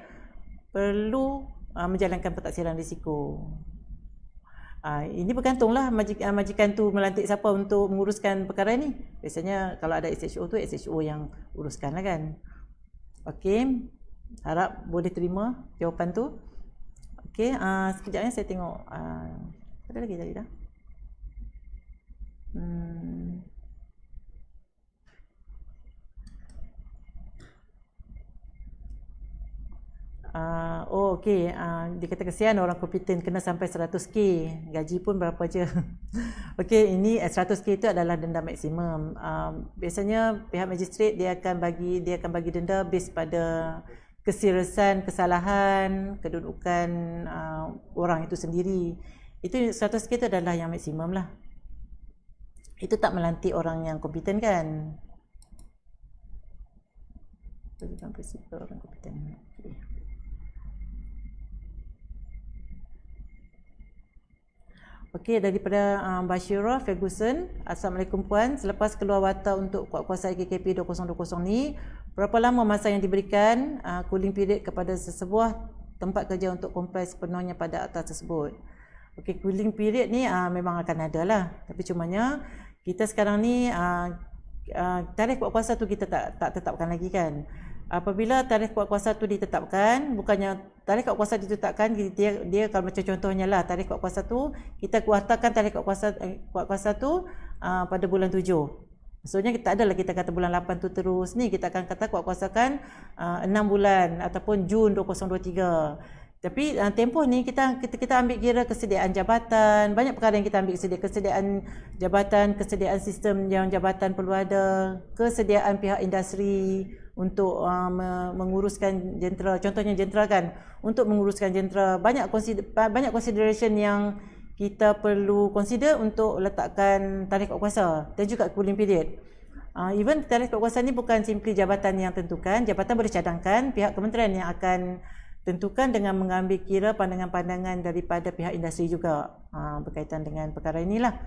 Speaker 1: perlu menjalankan pentadbiran risiko. Ini bergantunglah majikan tu melantik siapa untuk menguruskan perkara ni. Biasanya kalau ada SHO tu, SHO yang uruskan lah kan. Okey, harap boleh terima jawapan tu. Okey, sekejap saya tengok ada lagi tadi dah. Okey, dia kata kesian orang kompeten kena sampai 100k, gaji pun berapa je. Okey, ini 100k itu adalah denda maksimum. Biasanya pihak magistrat dia akan bagi denda base pada keseriusan kesalahan, kedudukan orang itu sendiri. Itu 100k itu adalah yang maksimum lah. Itu tak melantik orang yang kompeten kan. Bukan prinsipal orang kompeten. Okay. Okey, daripada Bashira Ferguson. Assalamualaikum Puan. Selepas keluar watak untuk kuat kuasa AKKP 2020 ni, berapa lama masa yang diberikan cooling period kepada sesebuah tempat kerja untuk comply sepenuhnya pada akta tersebut? Okey, cooling period ni memang akan ada lah. Tapi cumanya kita sekarang ni tarikh kuat kuasa tu kita tak tetapkan lagi kan. Apabila tarikh kuat kuasa tu ditetapkan, bukannya tarikh kuat kuasa ditetapkan, dia kalau macam contohnya lah, tarikh kuat kuasa tu kita kuartakan tarikh kuat kuasa tu pada bulan 7. Maksudnya tak adalah kita kata bulan 8 tu terus ni, kita akan kata kuat kuasakan 6 bulan ataupun Jun 2023. Tapi tempoh ni kita ambil kira kesediaan jabatan, banyak perkara yang kita ambil kesediaan jabatan, kesediaan sistem yang jabatan perlu ada, kesediaan pihak industri untuk menguruskan jentera. Contohnya jentera kan, untuk menguruskan jentera banyak consideration yang kita perlu consider untuk letakkan tarikh kuat kuasa dan juga cooling period. Even tarikh kuat kuasa ni bukan simply jabatan yang tentukan, jabatan boleh cadangkan, pihak kementerian yang akan tentukan dengan mengambil kira pandangan-pandangan daripada pihak industri juga berkaitan dengan perkara inilah.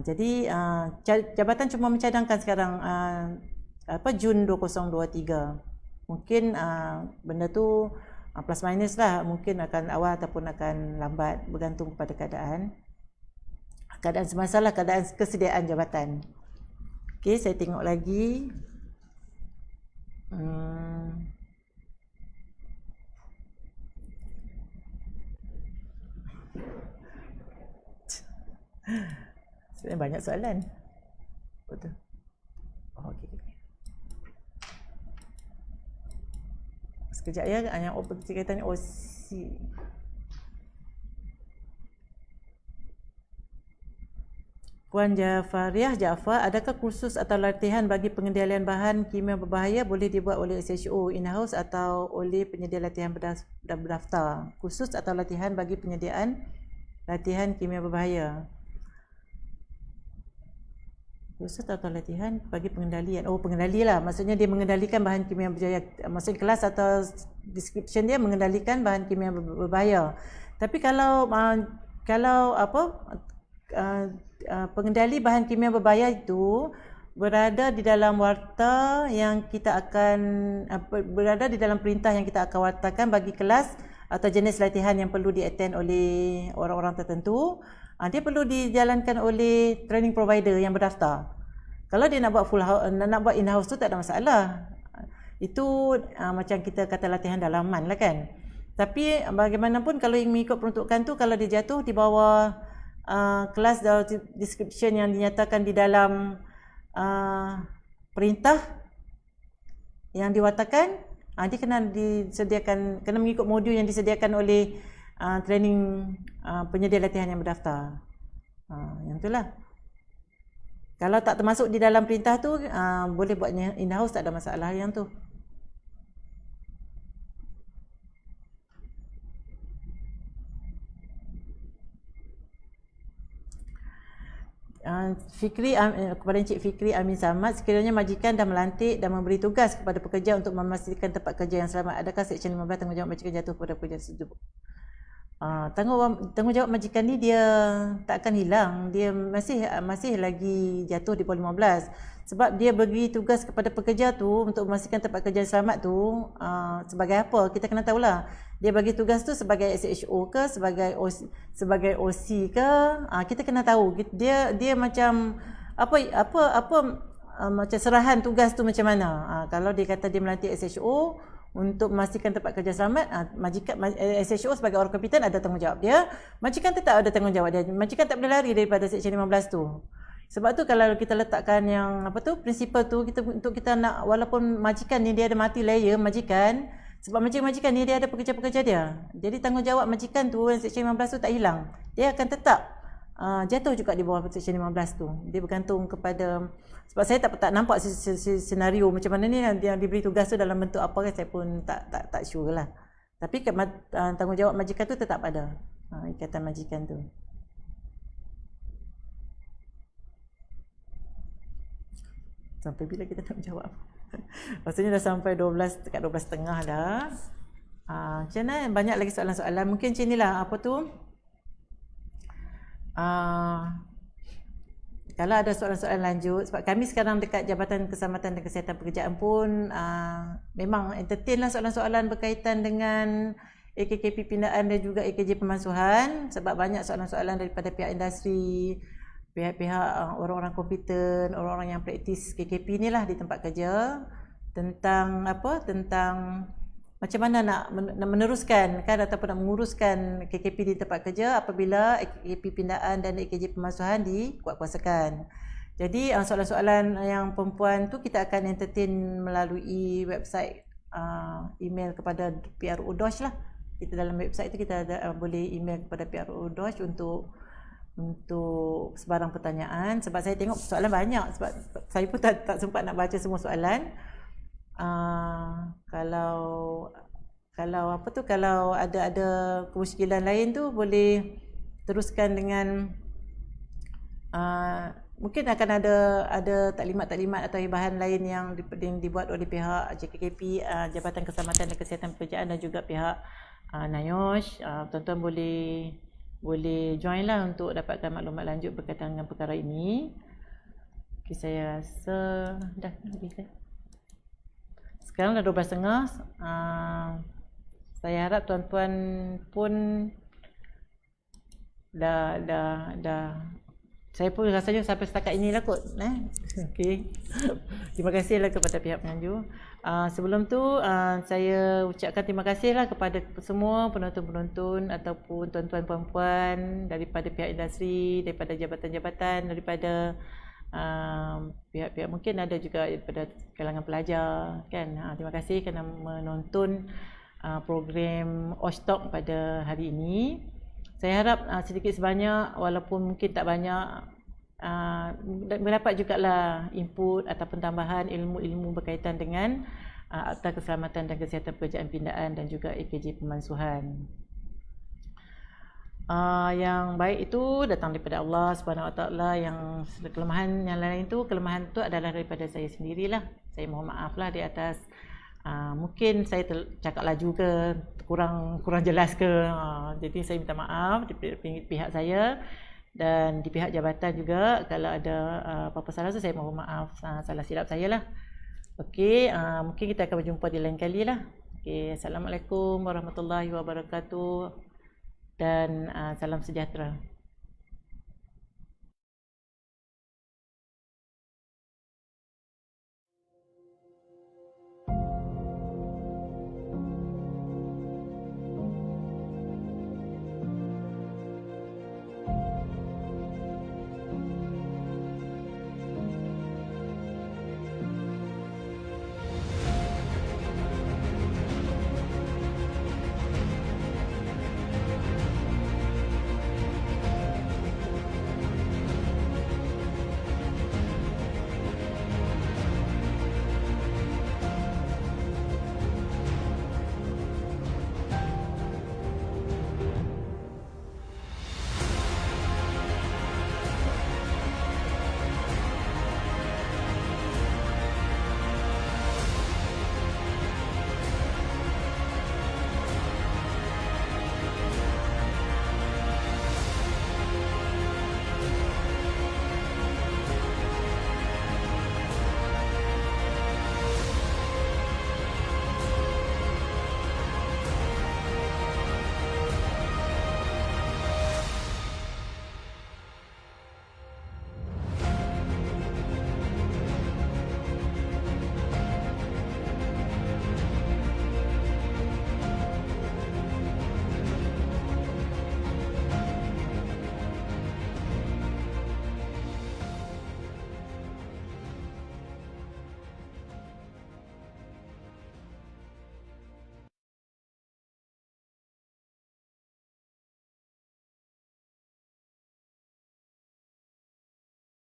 Speaker 1: Jadi jabatan cuma mencadangkan sekarang Jun 2023. Mungkin benda tu plus minus lah, mungkin akan awal ataupun akan lambat, bergantung kepada keadaan semasa lah, keadaan kesediaan jabatan. Okey, saya tengok lagi. Sebenarnya banyak soalan. Betul. Okey. Sekejap ya, yang berkaitan ni OC. Puan Jafariah Jaafar, adakah kursus atau latihan bagi pengendalian bahan kimia berbahaya boleh dibuat oleh SHO in-house atau oleh penyedia latihan berdaftar? Kursus atau latihan bagi penyediaan latihan kimia berbahaya. Kursus atau latihan bagi pengendalian. Oh, pengendali lah. Maksudnya dia mengendalikan bahan kimia berbahaya. Maksudnya kelas atau description dia mengendalikan bahan kimia berbahaya. Tapi kalau pengendali bahan kimia berbahaya itu berada di dalam warta yang kita akan berada di dalam perintah yang kita akan wartakan bagi kelas atau jenis latihan yang perlu di-attend oleh orang-orang tertentu. Dia perlu dijalankan oleh training provider yang berdaftar. Kalau dia nak buat nak buat in-house tu tak ada masalah. Itu macam kita kata latihan dalaman lah kan. Tapi bagaimanapun kalau yang mengikut peruntukan tu, kalau dia jatuh di bawah kelas atau description yang dinyatakan di dalam perintah yang diwatakan, dia kena disediakan, kena mengikut modul yang disediakan oleh training penyedia latihan yang berdaftar. Yang itulah. Kalau tak termasuk di dalam perintah tu, boleh buatnya in-house, tak ada masalah yang tu. Kepada Encik Fikri Amin Samad, sekiranya majikan dah melantik dan memberi tugas kepada pekerja untuk memastikan tempat kerja yang selamat, adakah Seksyen 15 tanggungjawab majikan jatuh kepada pekerja tersebut? Tanggungjawab majikan ni dia tak akan hilang, dia masih lagi jatuh di bawah 15, sebab dia bagi tugas kepada pekerja tu untuk memastikan tempat kerja selamat tu sebagai apa, kita kena tahulah dia bagi tugas tu sebagai SHO ke, sebagai OC ke, kita kena tahu dia macam macam serahan tugas tu macam mana. Kalau dia kata dia melantik SHO untuk memastikan tempat kerja selamat, majikan SHO sebagai orang kompetent ada tanggungjawab dia, majikan tetap ada tanggungjawab dia, majikan tak boleh lari daripada Seksyen 15 tu. Sebab tu kalau kita letakkan yang prinsipal tu, untuk kita nak, walaupun majikan ni dia ada multi layer majikan, sebab majikan ni dia ada pekerja-pekerja dia, jadi tanggungjawab majikan tu Seksyen 15 tu tak hilang, dia akan tetap jatuh juga di bawah Seksyen 15 tu. Dia bergantung kepada, sebab saya tak nampak senario macam mana ni yang diberi tugas tu dalam bentuk apa kan, saya pun tak sure lah. Tapi tanggungjawab majikan tu tetap ada, ikatan majikan tu. Sampai bila kita nak menjawab? Maksudnya dah sampai 12, dekat 12.30 dah. Macam mana? Banyak lagi soalan-soalan. Mungkin macam inilah, kalau ada soalan-soalan lanjut, sebab kami sekarang dekat Jabatan Keselamatan dan Kesihatan Pekerjaan pun memang entertain lah soalan-soalan berkaitan dengan AKKP pindaan dan juga AKJ pemansuhan, sebab banyak soalan-soalan daripada pihak industri, pihak-pihak orang-orang kompeten, orang-orang yang praktis KKP ni lah di tempat kerja, tentang macam mana nak meneruskan kan, ataupun nak menguruskan KKP di tempat kerja apabila AKP pindaan dan AKJ pemansuhan dikuatkuasakan. Jadi soalan-soalan yang perempuan tu kita akan entertain melalui website, email kepada PRO DOSH lah. Kita dalam website tu kita boleh email kepada PRO DOSH untuk sebarang pertanyaan, sebab saya tengok soalan banyak, sebab saya pun tak sempat nak baca semua soalan. Kalau ada kemusykilan lain tu boleh teruskan dengan mungkin akan ada taklimat-taklimat atau hibahan lain yang dibuat oleh pihak JKKP, Jabatan Keselamatan dan Kesihatan Pekerjaan, dan juga pihak NIOSH. Tuan-tuan boleh join lah untuk dapatkan maklumat lanjut berkaitan dengan perkara ini. Okay, saya rasa dah lebih kan. Sekarang dah 12.30. Saya harap tuan-tuan pun dah saya pun rasanya sampai setakat inilah kot. Okay. Terima kasihlah kepada pihak penganjur. Sebelum tu saya ucapkan terima kasihlah kepada semua penonton-penonton ataupun tuan-tuan puan-puan daripada pihak industri, daripada jabatan-jabatan, daripada pihak-pihak mungkin ada juga daripada kalangan pelajar kan. Terima kasih kerana menonton program Ostok pada hari ini. Saya harap sedikit sebanyak walaupun mungkin tak banyak mendapat jugalah input ataupun tambahan ilmu-ilmu berkaitan dengan Akta Keselamatan dan Kesihatan Pekerjaan Pindaan dan juga AKJ Pemansuhan. Yang baik itu datang daripada Allah Subhanahu Wa Taala. Yang kelemahan yang lain itu, kelemahan itu adalah daripada saya sendirilah. Saya mohon maaf lah di atas mungkin saya cakap laju ke, kurang jelas ke. Jadi saya minta maaf di pihak saya dan di pihak jabatan juga. Kalau ada apa-apa salah tu saya mohon maaf, salah silap saya lah. Okey, mungkin kita akan berjumpa di lain kali lah. Okey, Assalamualaikum warahmatullahi wabarakatuh dan salam sejahtera.